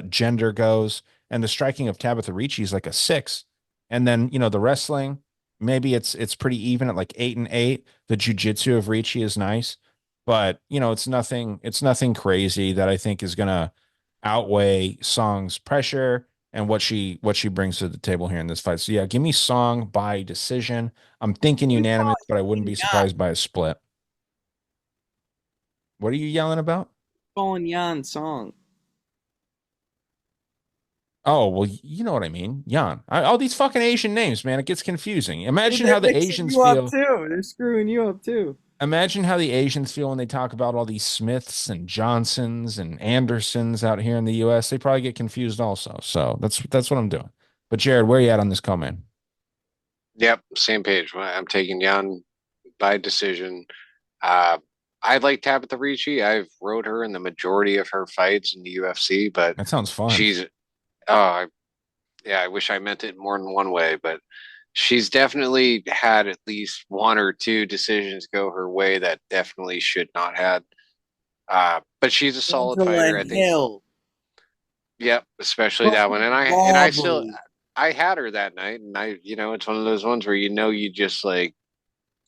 Speaker 1: gender goes. And the striking of Tabitha Ricci is like a 6. And then, the wrestling, maybe it's pretty even at like 8-8. The jujitsu of Ricci is nice, but it's nothing crazy that I think is gonna outweigh Song's pressure and what she brings to the table here in this fight. So yeah, give me Song by decision. I'm thinking
Speaker 2: You
Speaker 1: unanimous, but I wouldn't
Speaker 2: calling
Speaker 1: be
Speaker 2: Yan?
Speaker 1: surprised by a split. What are you yelling about?
Speaker 2: Calling Yan song.
Speaker 1: Oh, well, you know what I mean. Yan. All these fucking Asian names, man, it gets confusing. Imagine
Speaker 2: They're
Speaker 1: how the
Speaker 2: mixing
Speaker 1: Asians
Speaker 2: you up
Speaker 1: feel.
Speaker 2: too. They're screwing you up too.
Speaker 1: Imagine how the Asians feel when they talk about all these Smiths and Johnsons and Andersons out here in the US. They probably get confused also. So that's what I'm doing. But Jared, where are you at on this call, man?
Speaker 3: Yep, same page. I'm taking Jan by decision. Uh, I like Tabitha Ricci. I've rode her in the majority of her fights in the UFC, but
Speaker 1: That sounds fun.
Speaker 3: she's oh, yeah, I wish I meant it more than one way, but she's definitely had at least one or two decisions go her way that definitely should not had. But she's a solid
Speaker 2: Angela
Speaker 3: fighter. I think.
Speaker 2: Hill.
Speaker 3: Yep, especially that one.
Speaker 2: Fucking
Speaker 3: And I still
Speaker 2: robbery.
Speaker 3: I had her that night, and it's one of those ones where you just like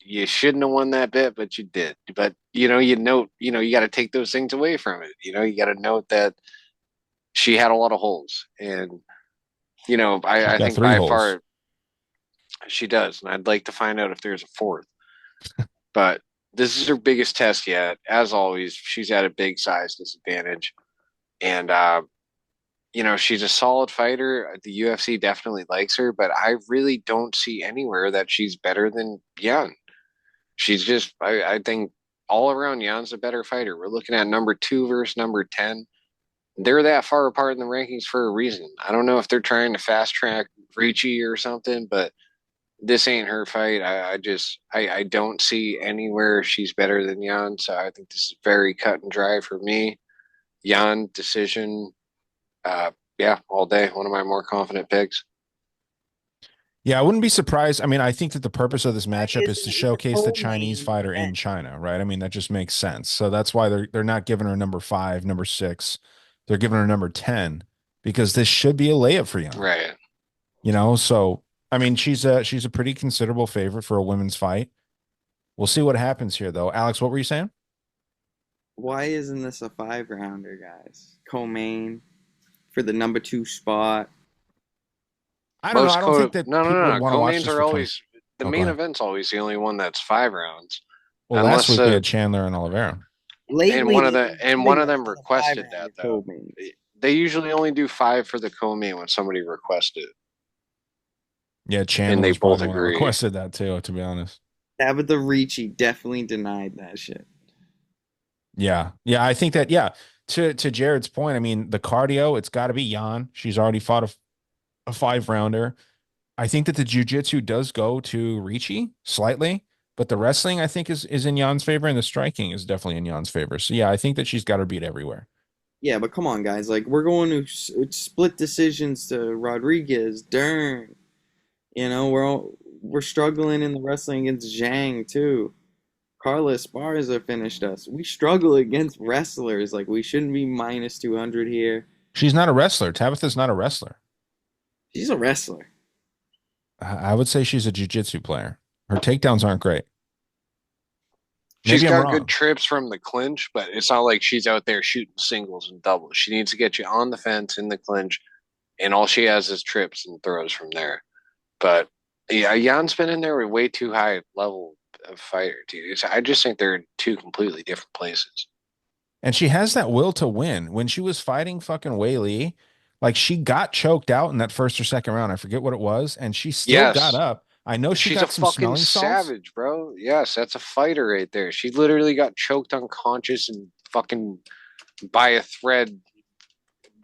Speaker 3: you shouldn't have won that bet, but you did. But you got to take those things away from it. You got to note that she had a lot of holes, and
Speaker 1: She's
Speaker 3: I
Speaker 1: got
Speaker 3: think
Speaker 1: three
Speaker 3: by
Speaker 1: holes.
Speaker 3: far she does, and I'd like to find out if there's a fourth. But this is her biggest test yet. As always, she's at a big size disadvantage, and she's a solid fighter. The UFC definitely likes her, but I really don't see anywhere that she's better than Yan. She's just, I think all around Jan's a better fighter. We're looking at number two versus number 10. They're that far apart in the rankings for a reason. I don't know if they're trying to fast track Ricci or something, but this ain't her fight. I don't see anywhere she's better than Jan. So I think this is very cut and dry for me. Jan decision. Uh, yeah, all day. One of my more confident picks.
Speaker 1: Yeah, I wouldn't be surprised. I mean, I think that the purpose of this
Speaker 2: Why
Speaker 1: matchup is
Speaker 2: isn't
Speaker 1: to
Speaker 2: it the
Speaker 1: showcase the Chinese
Speaker 2: co-main
Speaker 1: fighter in
Speaker 2: event?
Speaker 1: China, right? I mean, that just makes sense. So that's why they're not giving her number 5, number 6. They're giving her number 10 because this should be a layup for Yan.
Speaker 3: Right.
Speaker 1: So I mean, she's a pretty considerable favorite for a women's fight. We'll see what happens here though. Alex, what were you saying?
Speaker 2: Why isn't this a 5 rounder, guys? Co-main for the number 2 spot.
Speaker 1: I don't know.
Speaker 3: Most
Speaker 1: I don't think
Speaker 3: co
Speaker 1: that
Speaker 3: no, no,
Speaker 1: people
Speaker 3: no,
Speaker 1: would
Speaker 3: no.
Speaker 1: want to watch
Speaker 3: Co-mains
Speaker 1: this
Speaker 3: are
Speaker 1: for
Speaker 3: always the
Speaker 1: Oh, go
Speaker 3: main
Speaker 1: ahead.
Speaker 3: event's always the only one that's 5 rounds,
Speaker 1: Well, last
Speaker 3: unless
Speaker 1: week we had Chandler and Oliveira.
Speaker 2: Lately, they've been
Speaker 3: one
Speaker 2: giving
Speaker 3: of
Speaker 2: a
Speaker 3: them
Speaker 2: ton of five
Speaker 3: requested that
Speaker 2: rounder
Speaker 3: though.
Speaker 2: co-mains.
Speaker 3: They usually only do five for the co-main when somebody requested,
Speaker 1: Yeah,
Speaker 3: and
Speaker 1: Chandler
Speaker 3: they
Speaker 1: was probably
Speaker 3: both
Speaker 1: the one that
Speaker 3: agree.
Speaker 1: requested that too, to be honest.
Speaker 2: Tabitha Ricci definitely denied that shit.
Speaker 1: Yeah. Yeah, I think that to Jared's point, I mean, the cardio, it's got to be Jan. She's already fought a 5 rounder. I think that the jujitsu does go to Ricci slightly, but the wrestling I think is in Jan's favor and the striking is definitely in Jan's favor. So yeah, I think that she's got her beat everywhere.
Speaker 2: Yeah, but come on, guys. Like, we're going to split decisions to Rodriguez, Dern. We're struggling in the wrestling against Zhang too. Carla Esparza finished us. We struggle against wrestlers. Like, we shouldn't be minus 200 here.
Speaker 1: She's not a wrestler. Tabitha's not a wrestler.
Speaker 2: She's a wrestler.
Speaker 1: I would say she's a jujitsu player. Her takedowns aren't great.
Speaker 3: She's
Speaker 1: Maybe I'm
Speaker 3: got good
Speaker 1: wrong.
Speaker 3: trips from the clinch, but it's not like she's out there shooting singles and doubles. She needs to get you on the fence in the clinch, and all she has is trips and throws from there. But yeah, Jan's been in there with way too high level of fighter, dude. I just think they're in two completely different places.
Speaker 1: And she has that will to win. When she was fighting fucking Wei Li, like she got choked out in that first or second round. I forget what it was, and she still got
Speaker 3: Yes,
Speaker 1: up. I know she
Speaker 3: she's a
Speaker 1: got some
Speaker 3: fucking
Speaker 1: smelling salts.
Speaker 3: savage, bro. Yes, that's a fighter right there. She literally got choked unconscious and fucking by a thread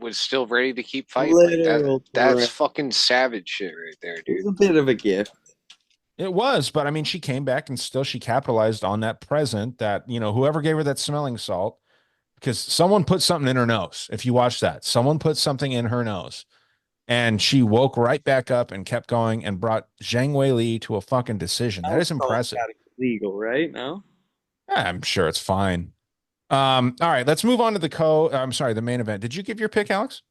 Speaker 3: was still ready to keep fighting. Like that
Speaker 2: Literal
Speaker 3: that's
Speaker 2: threat.
Speaker 3: fucking savage shit right there,
Speaker 2: It
Speaker 3: dude.
Speaker 2: was a bit of a gift.
Speaker 1: It was, but I mean, she came back and still she capitalized on that present that, whoever gave her that smelling salt, because someone put something in her nose. If you watch that, someone put something in her nose and she woke right back up and kept going and brought Zhang Wei Li to a fucking decision. That
Speaker 2: Smelling
Speaker 1: is
Speaker 2: salt's
Speaker 1: impressive.
Speaker 2: gotta be legal, right? No?
Speaker 1: I'm sure it's fine. All right, let's move on to I'm sorry, the main event. Did you give your pick, Alex?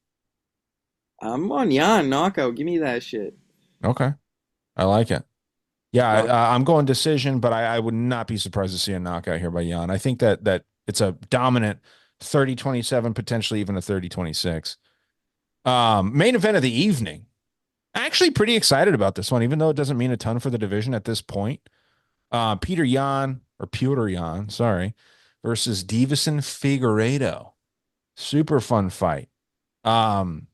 Speaker 2: I'm on Jan knockout. Give me that shit.
Speaker 1: Okay. I like it. Yeah,
Speaker 2: Knock.
Speaker 1: I'm going decision, but I would not be surprised to see a knockout here by Jan. I think that it's a dominant 30-27, potentially even a 30-26. Main event of the evening. Actually pretty excited about this one, even though it doesn't mean a ton for the division at this point. Peter Yan, sorry, versus Davison Figueiredo. Super fun fight. Um,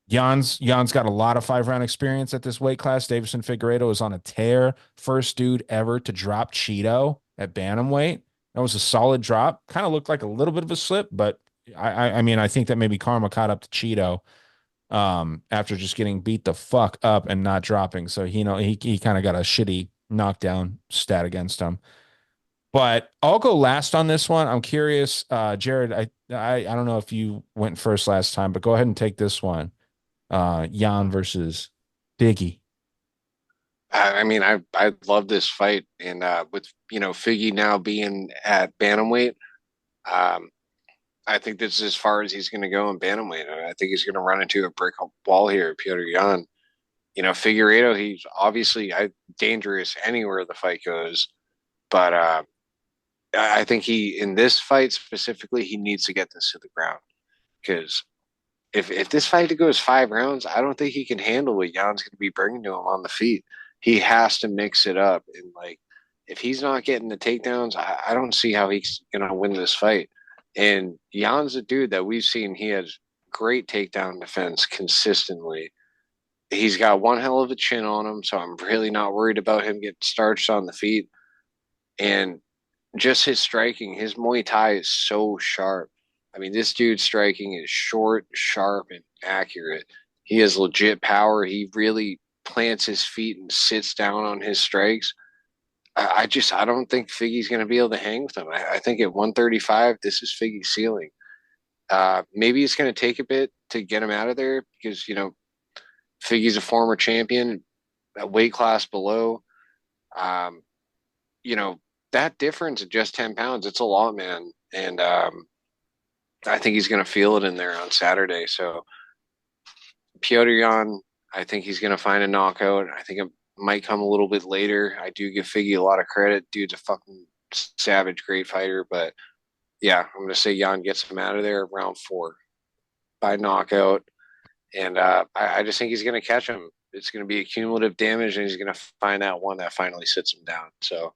Speaker 1: Jan's got a lot of 5 round experience at this weight class. Davison Figueiredo is on a tear. First dude ever to drop Cheeto at bantamweight. That was a solid drop. Kind of looked like a little bit of a slip, but I mean, I think that maybe karma caught up to Cheeto after just getting beat the fuck up and not dropping. So he kind of got a shitty knockdown stat against him. But I'll go last on this one. I'm curious, Jared. I don't know if you went first last time, but go ahead and take this one. Jan versus Figgy.
Speaker 3: I mean, I love this fight, and with Figgy now being at bantamweight, um, I think this is as far as he's going to go in bantamweight. I think he's going to run into a brick wall here, Peter Yan. Figueiredo, he's obviously dangerous anywhere the fight goes, but I think in this fight specifically, he needs to get this to the ground because if this fight goes 5 rounds, I don't think he can handle what Jan's going to be bringing to him on the feet. He has to mix it up, and like if he's not getting the takedowns, I don't see how he's going to win this fight. And Jan's a dude that we've seen. He has great takedown defense consistently. He's got one hell of a chin on him, so I'm really not worried about him getting starched on the feet. And just his striking, his Muay Thai is so sharp. I mean, this dude's striking is short, sharp, and accurate. He has legit power. He really plants his feet and sits down on his strikes. I don't think Figgy's going to be able to hang with him. I think at 135, this is Figgy's ceiling. Maybe it's going to take a bit to get him out of there because, Figgy's a former champion, a weight class below. Um, you know, that difference of just 10 pounds, it's a lot, man. And I think he's going to feel it in there on Saturday. So Piotr Jan, I think he's going to find a knockout. I think it might come a little bit later. I do give Figgy a lot of credit. Dude's a fucking savage, great fighter. But yeah, I'm going to say Jan gets him out of there round 4 by knockout. And I just think he's going to catch him. It's going to be a cumulative damage, and he's going to find that one that finally sits him down. So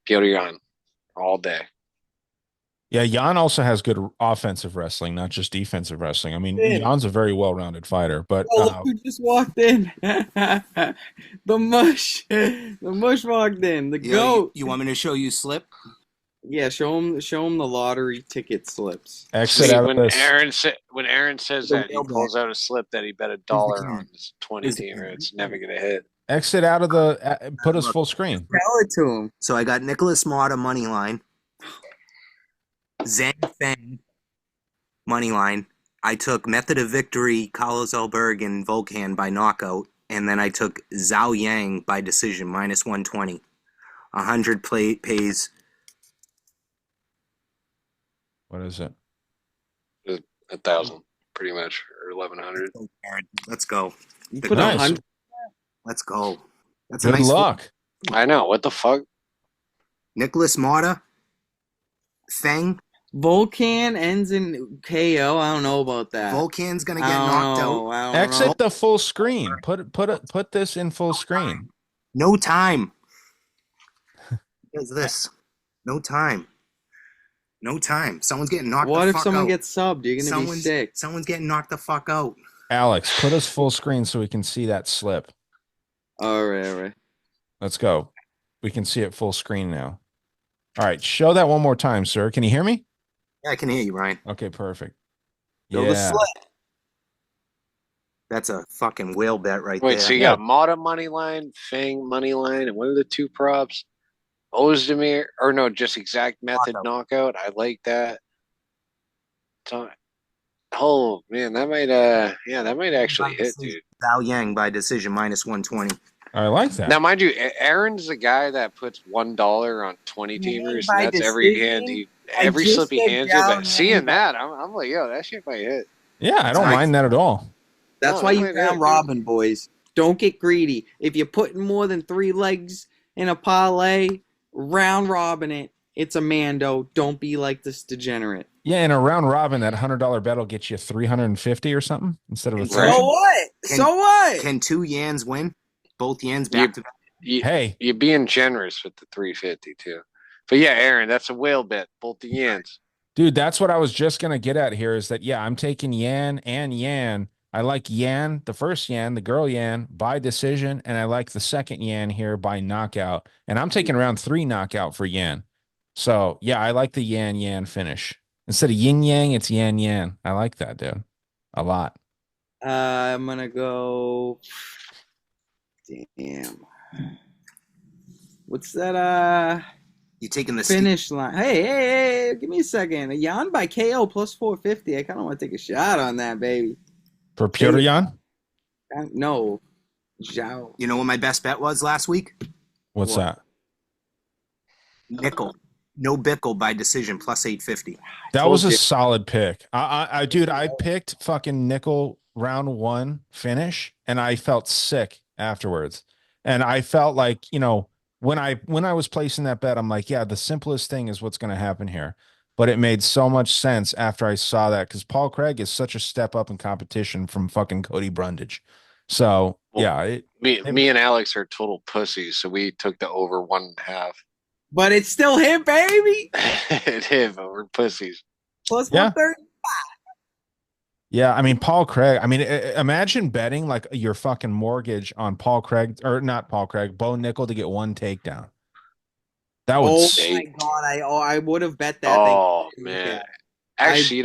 Speaker 3: Piotr Jan all day.
Speaker 1: Yeah, Jan also has good offensive wrestling, not just defensive wrestling. I mean,
Speaker 2: In.
Speaker 1: Jan's a very well-rounded fighter, but
Speaker 2: Oh, look who just walked in. The mush. The mush walked in. The
Speaker 4: Yo,
Speaker 2: goat.
Speaker 4: you want me to show you slip?
Speaker 2: Yeah, show him the lottery ticket slips.
Speaker 1: exit
Speaker 3: See,
Speaker 1: out of
Speaker 3: when
Speaker 1: this.
Speaker 3: Aaron says
Speaker 4: The
Speaker 3: that, he
Speaker 4: wheel
Speaker 3: pulls out a slip that he bet $1 on this 20
Speaker 4: Here's the
Speaker 3: teamer.
Speaker 4: can.
Speaker 3: It's never going to hit.
Speaker 1: Exit out of the. Put us
Speaker 4: Look.
Speaker 1: full screen.
Speaker 2: Tell it to him.
Speaker 4: So I got Nicholas Mata money line, Zhang Feng money line. I took Method of Victory, Carlos Alberg, and Volkan by knockout, and then I took Zhao Yang by decision minus 120. 100 pays.
Speaker 1: What is it?
Speaker 3: 1,000, pretty much, or 1,100.
Speaker 4: Let's go.
Speaker 2: You put
Speaker 1: Nice.
Speaker 2: 100.
Speaker 4: Let's go. That's a
Speaker 1: Good
Speaker 4: nice
Speaker 1: luck.
Speaker 3: I know. What the fuck?
Speaker 4: Nicholas Mata, Feng.
Speaker 2: Volcan ends in KO. I don't know about that.
Speaker 4: Volkan's gonna
Speaker 2: I
Speaker 4: get
Speaker 2: don't
Speaker 4: knocked
Speaker 2: know.
Speaker 4: out.
Speaker 2: I don't know.
Speaker 1: Exit the full screen. Put this in full screen.
Speaker 4: No time. What is this? No time. No time. Someone's getting knocked
Speaker 2: What
Speaker 4: the
Speaker 2: if
Speaker 4: fuck
Speaker 2: someone
Speaker 4: out.
Speaker 2: gets subbed? You're gonna be sick.
Speaker 4: Someone's getting knocked the fuck out.
Speaker 1: Alex, put us full screen so we can see that slip.
Speaker 2: All right.
Speaker 1: Let's go. We can see it full screen now. All right, show that one more time, sir. Can you hear me?
Speaker 4: Yeah, I can hear you, Ryan.
Speaker 1: Okay, perfect.
Speaker 2: Show the slip.
Speaker 4: That's a fucking whale bet right
Speaker 3: Wait,
Speaker 4: there.
Speaker 3: so you
Speaker 1: Yeah.
Speaker 3: got Mata money line, Fang money line, and what are the two props? Ozdemir, or no, just exact method knockout. I like that. So, oh man, that might actually hit, dude.
Speaker 4: Zhao Yang by decision minus 120.
Speaker 1: I like that.
Speaker 3: Now, mind you, Aaron's the guy that puts $1 on 20 teamers. And that's every hand every slip he hands you. But seeing that, I'm like, yo, that shit might hit.
Speaker 1: Yeah, I don't mind that at all.
Speaker 2: That's why you round robin, boys. Don't get greedy. If you're putting more than 3 legs in a parlay, round robin it. It's a Mando. Don't be like this degenerate.
Speaker 1: Yeah, in a round robin, that $100 bet will get you 350 or something instead of a
Speaker 4: So
Speaker 1: 30.
Speaker 2: what? So what?
Speaker 4: Can 2 Yans win? Both Yans back to back.
Speaker 1: Hey,
Speaker 3: you're being generous with the 350 too. But yeah, Aaron, that's a whale bet. Both the Yans.
Speaker 1: dude, that's what I was just gonna get at here is that I'm taking Yan and Yan. I like Yan, the first Yan, the girl Yan, by decision, and I like the second Yan here by knockout. And I'm taking round 3 knockout for Yan. So yeah, I like the Yan finish. Instead of yin yang, it's yan yan. I like that, dude. A lot.
Speaker 2: I'm gonna go. Damn. What's that?
Speaker 4: You taking the
Speaker 2: finish line? Hey, give me a second. Jan by KO plus 450. I kind of want to take a shot on that, baby.
Speaker 1: For Piotr Jan?
Speaker 2: No, Zhao.
Speaker 4: You know what my best bet was last week?
Speaker 1: What's that?
Speaker 4: Nickel. No Bickle by decision plus 850.
Speaker 1: That was a solid pick. Dude, I picked fucking nickel round 1 finish, and I felt sick afterwards. And I felt like, when I was placing that bet, I'm like, yeah, the simplest thing is what's going to happen here. But it made so much sense after I saw that because Paul Craig is such a step up in competition from fucking Cody Brundage. So
Speaker 3: me and Alex are total pussies, so we took the over 1.5.
Speaker 2: But it's still him, baby.
Speaker 3: It hit, but we're pussies.
Speaker 2: Plus 130.
Speaker 1: Yeah, I mean, Paul Craig. I mean, imagine betting like your fucking mortgage on Paul Craig, or not Paul Craig, Bo Nickel to get 1 takedown. That would.
Speaker 2: Oh my god! I would have bet that.
Speaker 3: Oh man! Actually,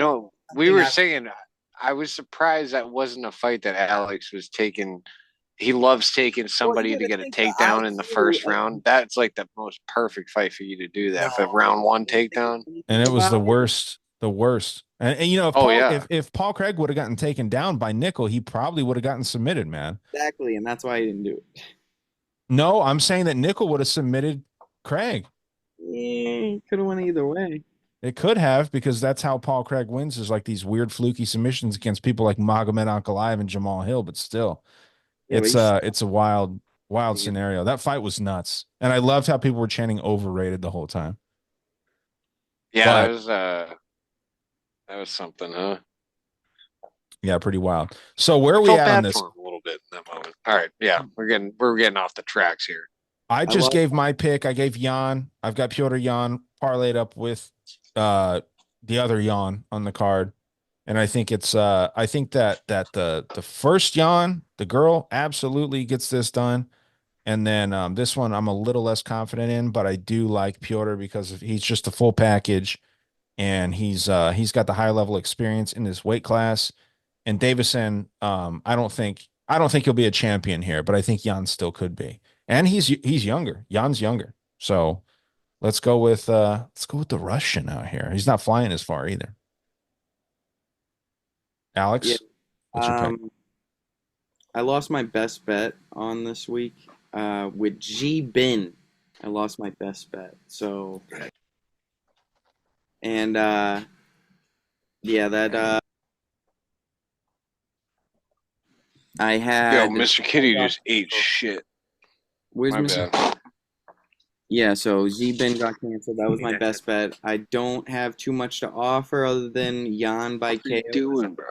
Speaker 3: we were saying I was surprised that wasn't a fight that Alex was taking. He loves taking somebody to get a takedown in the first round. That's like the most perfect fight for you to do that for round 1 takedown.
Speaker 1: And it was the worst. The worst. And if Paul Craig would have gotten taken down by Nickel, he probably would have gotten submitted, man.
Speaker 2: Exactly, and that's why he didn't do it.
Speaker 1: No, I'm saying that Nickel would have submitted Craig.
Speaker 2: Yeah, could have went either way.
Speaker 1: It could have, because that's how Paul Craig wins, is like these weird fluky submissions against people like Magomed Ankalaev and Jamal Hill, but still. It's a wild scenario. That fight was nuts. And I loved how people were chanting overrated the whole time.
Speaker 3: Yeah, that was something, huh?
Speaker 1: Yeah, pretty wild. So where
Speaker 3: I
Speaker 1: are we
Speaker 3: felt
Speaker 1: at on
Speaker 3: bad
Speaker 1: this?
Speaker 3: for him a little bit in that moment. All right, yeah, we're getting off the tracks here.
Speaker 1: I
Speaker 2: I
Speaker 1: just
Speaker 2: love
Speaker 1: gave my pick. I gave Jan. I've got Piotr Jan parlayed up with uh the other Jan on the card. And I think that the first Jan, the girl, absolutely gets this done. And then this one I'm a little less confident in, but I do like Piotr because he's just a full package and he's got the high level experience in this weight class. And Davison, I don't think he'll be a champion here, but I think Jan still could be. And he's younger. Jan's younger. So let's go with the Russian out here. He's not flying as far either.
Speaker 2: yeah.
Speaker 1: Alex, what's your pick?
Speaker 2: I lost my best bet on this week with G Bin. I lost my best bet. So and yeah, that I
Speaker 3: Yo,
Speaker 2: had
Speaker 3: Mr. Kitty just ate shit.
Speaker 2: where's
Speaker 3: My
Speaker 2: Mr.
Speaker 3: bad.
Speaker 2: Yeah, so Z Bin got canceled. That was my best bet. I don't have too much to offer other than Jan by
Speaker 3: What are you
Speaker 2: KO.
Speaker 3: doing, bro?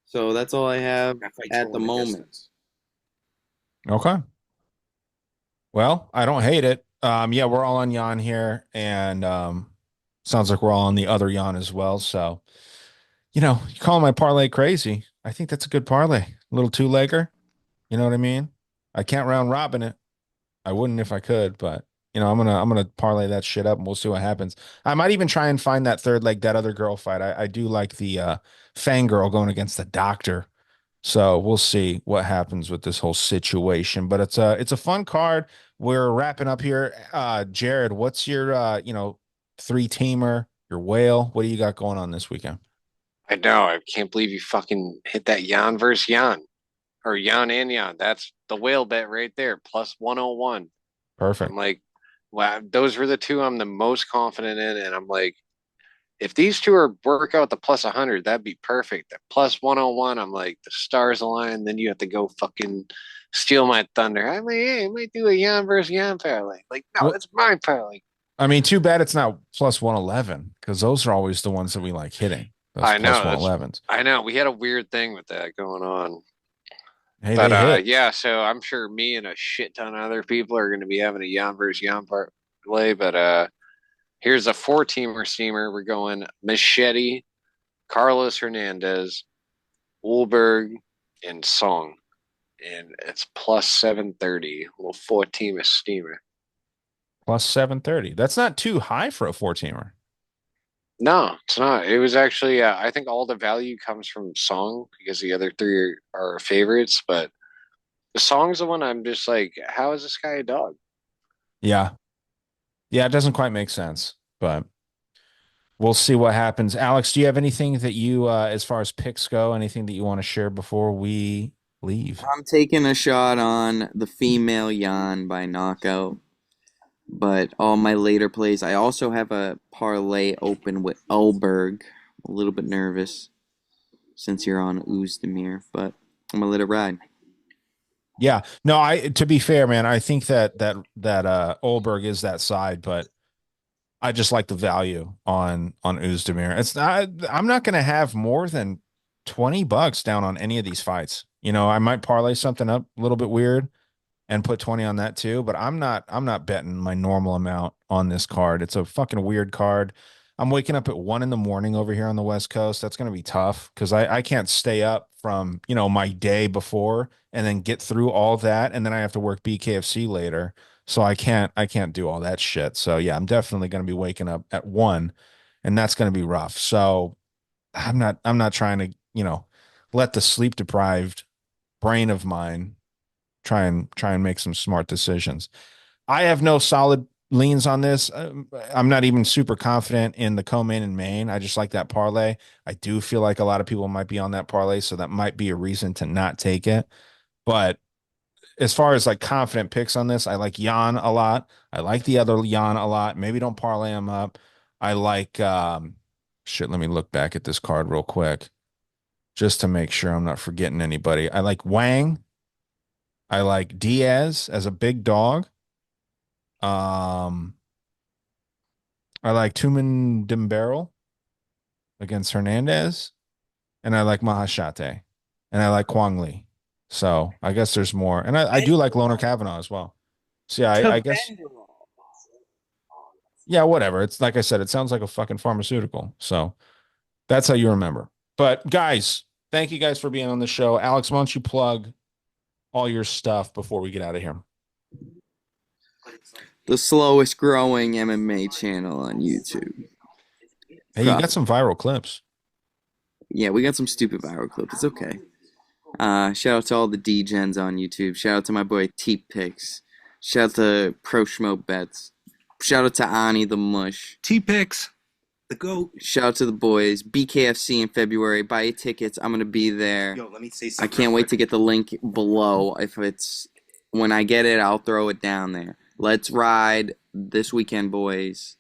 Speaker 2: So that's all I have at the moment.
Speaker 1: Okay. Well, I don't hate it. Yeah, we're all on Jan here, and sounds like we're all on the other Jan as well. So, you call my parlay crazy. I think that's a good parlay. A little two-legger. You know what I mean? I can't round robin it. I wouldn't if I could, but I'm gonna parlay that shit up and we'll see what happens. I might even try and find that third leg, that other girl fight. I do like the Fang girl going against the doctor. So we'll see what happens with this whole situation. But it's a fun card. We're wrapping up here. Jared, what's your three teamer, your whale? What do you got going on this weekend?
Speaker 3: I know. I can't believe you fucking hit that Jan versus Jan or Jan and Jan. That's the whale bet right there, plus 101. I'm
Speaker 1: Perfect.
Speaker 3: like, wow, those were the two I'm the most confident in, and I'm like, if these two are work out the plus 100, that'd be perfect. At plus 101, I'm like, the stars align. Then you have to go fucking steal my thunder. I'm like, hey, I might do a Jan versus Jan parlay. Like, no,
Speaker 1: Well,
Speaker 3: it's my parlay.
Speaker 1: I mean, too bad it's not plus 111 because those are always the ones that we like hitting. Those
Speaker 3: I
Speaker 1: plus
Speaker 3: know that's
Speaker 1: 111s.
Speaker 3: I know we had a weird thing with that going on.
Speaker 1: Hey,
Speaker 3: But
Speaker 1: they hit.
Speaker 3: yeah, so I'm sure me and a shit ton of other people are going to be having a Jan versus Jan parlay. But here's a four-teamer steamer. We're going Machete, Carlos Hernandez, Ulberg, and Song. And it's plus 730. A little four-teamer steamer.
Speaker 1: Plus 730. That's not too high for a four-teamer.
Speaker 3: No, it's not. It was actually, I think all the value comes from Song because the other three are favorites. But the Song's the one I'm just like, how is this guy a dog?
Speaker 1: Yeah. Yeah, it doesn't quite make sense, but we'll see what happens. Alex, do you have anything that as far as picks go, anything that you want to share before we leave?
Speaker 2: I'm taking a shot on the female Jan by knockout, but all my later plays. I also have a parlay open with Elberg. A little bit nervous since you're on Uzdemir, but I'm gonna let it ride.
Speaker 1: Yeah. No, to be fair, man, I think that Olberg is that side, but I just like the value on Uzdemir. I'm not going to have more than $20 down on any of these fights. I might parlay something up a little bit weird and put 20 on that too, but I'm not betting my normal amount on this card. It's a fucking weird card. I'm waking up at 1 in the morning over here on the West Coast. That's going to be tough because I can't stay up from, my day before and then get through all that. And then I have to work BKFC later. So I can't do all that shit. So yeah, I'm definitely going to be waking up at 1 and that's going to be rough. So I'm not trying to, let the sleep deprived brain of mine try and make some smart decisions. I have no solid leans on this. I'm not even super confident in the co-main and main. I just like that parlay. I do feel like a lot of people might be on that parlay, so that might be a reason to not take it. But as far as like confident picks on this, I like Jan a lot. I like the other Jan a lot. Maybe don't parlay them up. I like shit, let me look back at this card real quick just to make sure I'm not forgetting anybody. I like Wang. I like Diaz as a big dog. Um, I like Tumen Dembarrel against Hernandez. and I like Mahashate, and I like Kwang Lee. So I guess there's more, and I do like Loner Kavanaugh as well. So yeah, I guess yeah, whatever. It's like I said, it sounds like a fucking pharmaceutical. So that's how you remember. But guys, thank you guys for being on the show. Alex, why don't you plug all your stuff before we get out of here?
Speaker 2: The slowest growing MMA channel on YouTube.
Speaker 1: Hey, you got some viral clips.
Speaker 2: Yeah, we got some stupid viral clips. It's okay. Shout out to all the D-gens on YouTube. Shout out to my boy T-Pix. Shout out to Pro Schmo Bets. Shout out to Ani the Mush.
Speaker 4: T-Pix, the GOAT.
Speaker 2: Shout out to the boys. BKFC in February. Buy your tickets. I'm gonna be there.
Speaker 4: Yo, let me say
Speaker 2: I
Speaker 4: something.
Speaker 2: can't wait to get the link below. If it's when I get it, I'll throw it down there. Let's ride this weekend, boys.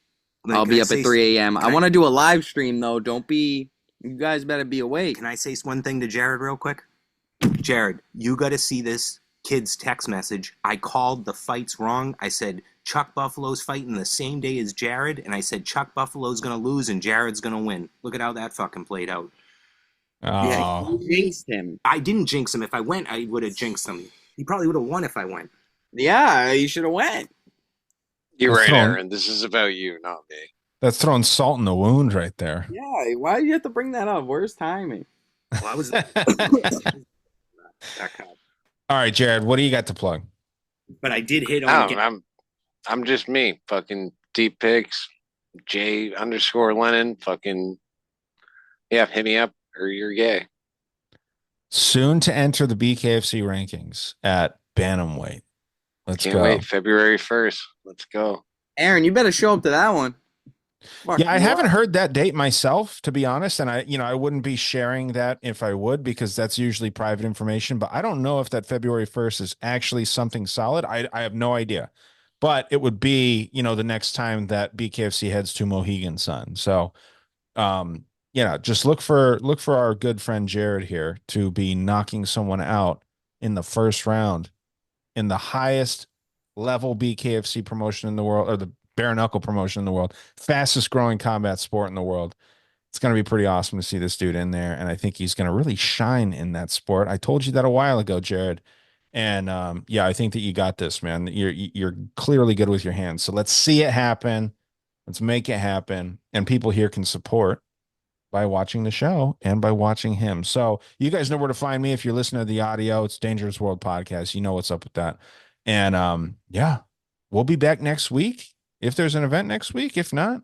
Speaker 2: I'll be up at 3 a.m. I want to do a live stream though. You guys better be awake.
Speaker 4: Can I say one thing to Jared real quick? Jared, you got to see this kid's text message. I called the fights wrong. I said Chuck Buffalo's fighting the same day as Jared, and I said Chuck Buffalo's going to lose and Jared's going to win. Look at how that fucking played out.
Speaker 2: Yeah, you jinxed him.
Speaker 4: I didn't jinx him. If I went, I would have jinxed him. He probably would have won if I went.
Speaker 2: Yeah, you should have went.
Speaker 3: You're
Speaker 1: That's
Speaker 3: right,
Speaker 1: wrong.
Speaker 3: Aaron. This is about you, not me.
Speaker 1: That's throwing salt in the wound right there.
Speaker 2: Yeah, why do you have to bring that up? Where's timing?
Speaker 4: Well, I was
Speaker 1: All right, Jared, what do you got to plug?
Speaker 4: but I did hit
Speaker 3: Oh,
Speaker 4: on
Speaker 3: I'm just me. Fucking T-Pix, J_Lennon. Fucking yeah, hit me up or you're gay.
Speaker 1: Soon to enter the BKFC rankings at bantamweight. Let's
Speaker 3: Can't
Speaker 1: go.
Speaker 3: wait. February 1st. Let's go.
Speaker 2: Aaron, you better show up to that one. Fuck
Speaker 1: Yeah, I
Speaker 2: you
Speaker 1: haven't
Speaker 2: up.
Speaker 1: heard that date myself, to be honest, and I wouldn't be sharing that if I would because that's usually private information. But I don't know if that February 1st is actually something solid. I have no idea, but it would be the next time that BKFC heads to Mohegan Sun. So, just look for our good friend Jared here to be knocking someone out in the first round in the highest level BKFC promotion in the world, or the bare knuckle promotion in the world, fastest growing combat sport in the world. It's going to be pretty awesome to see this dude in there. And I think he's going to really shine in that sport. I told you that a while ago, Jared. And yeah, I think that you got this, man. You're clearly good with your hands. So let's see it happen. Let's make it happen. And people here can support by watching the show and by watching him. So you guys know where to find me if you're listening to the audio. It's Dangerous World Podcast. You know what's up with that. And yeah, we'll be back next week if there's an event next week. If not,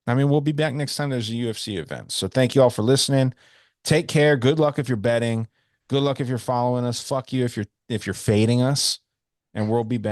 Speaker 1: we'll be back next time there's a UFC event. So thank you all for listening. Take care. Good luck if you're betting. Good luck if you're following us. Fuck you if you're fading us. And we'll be back.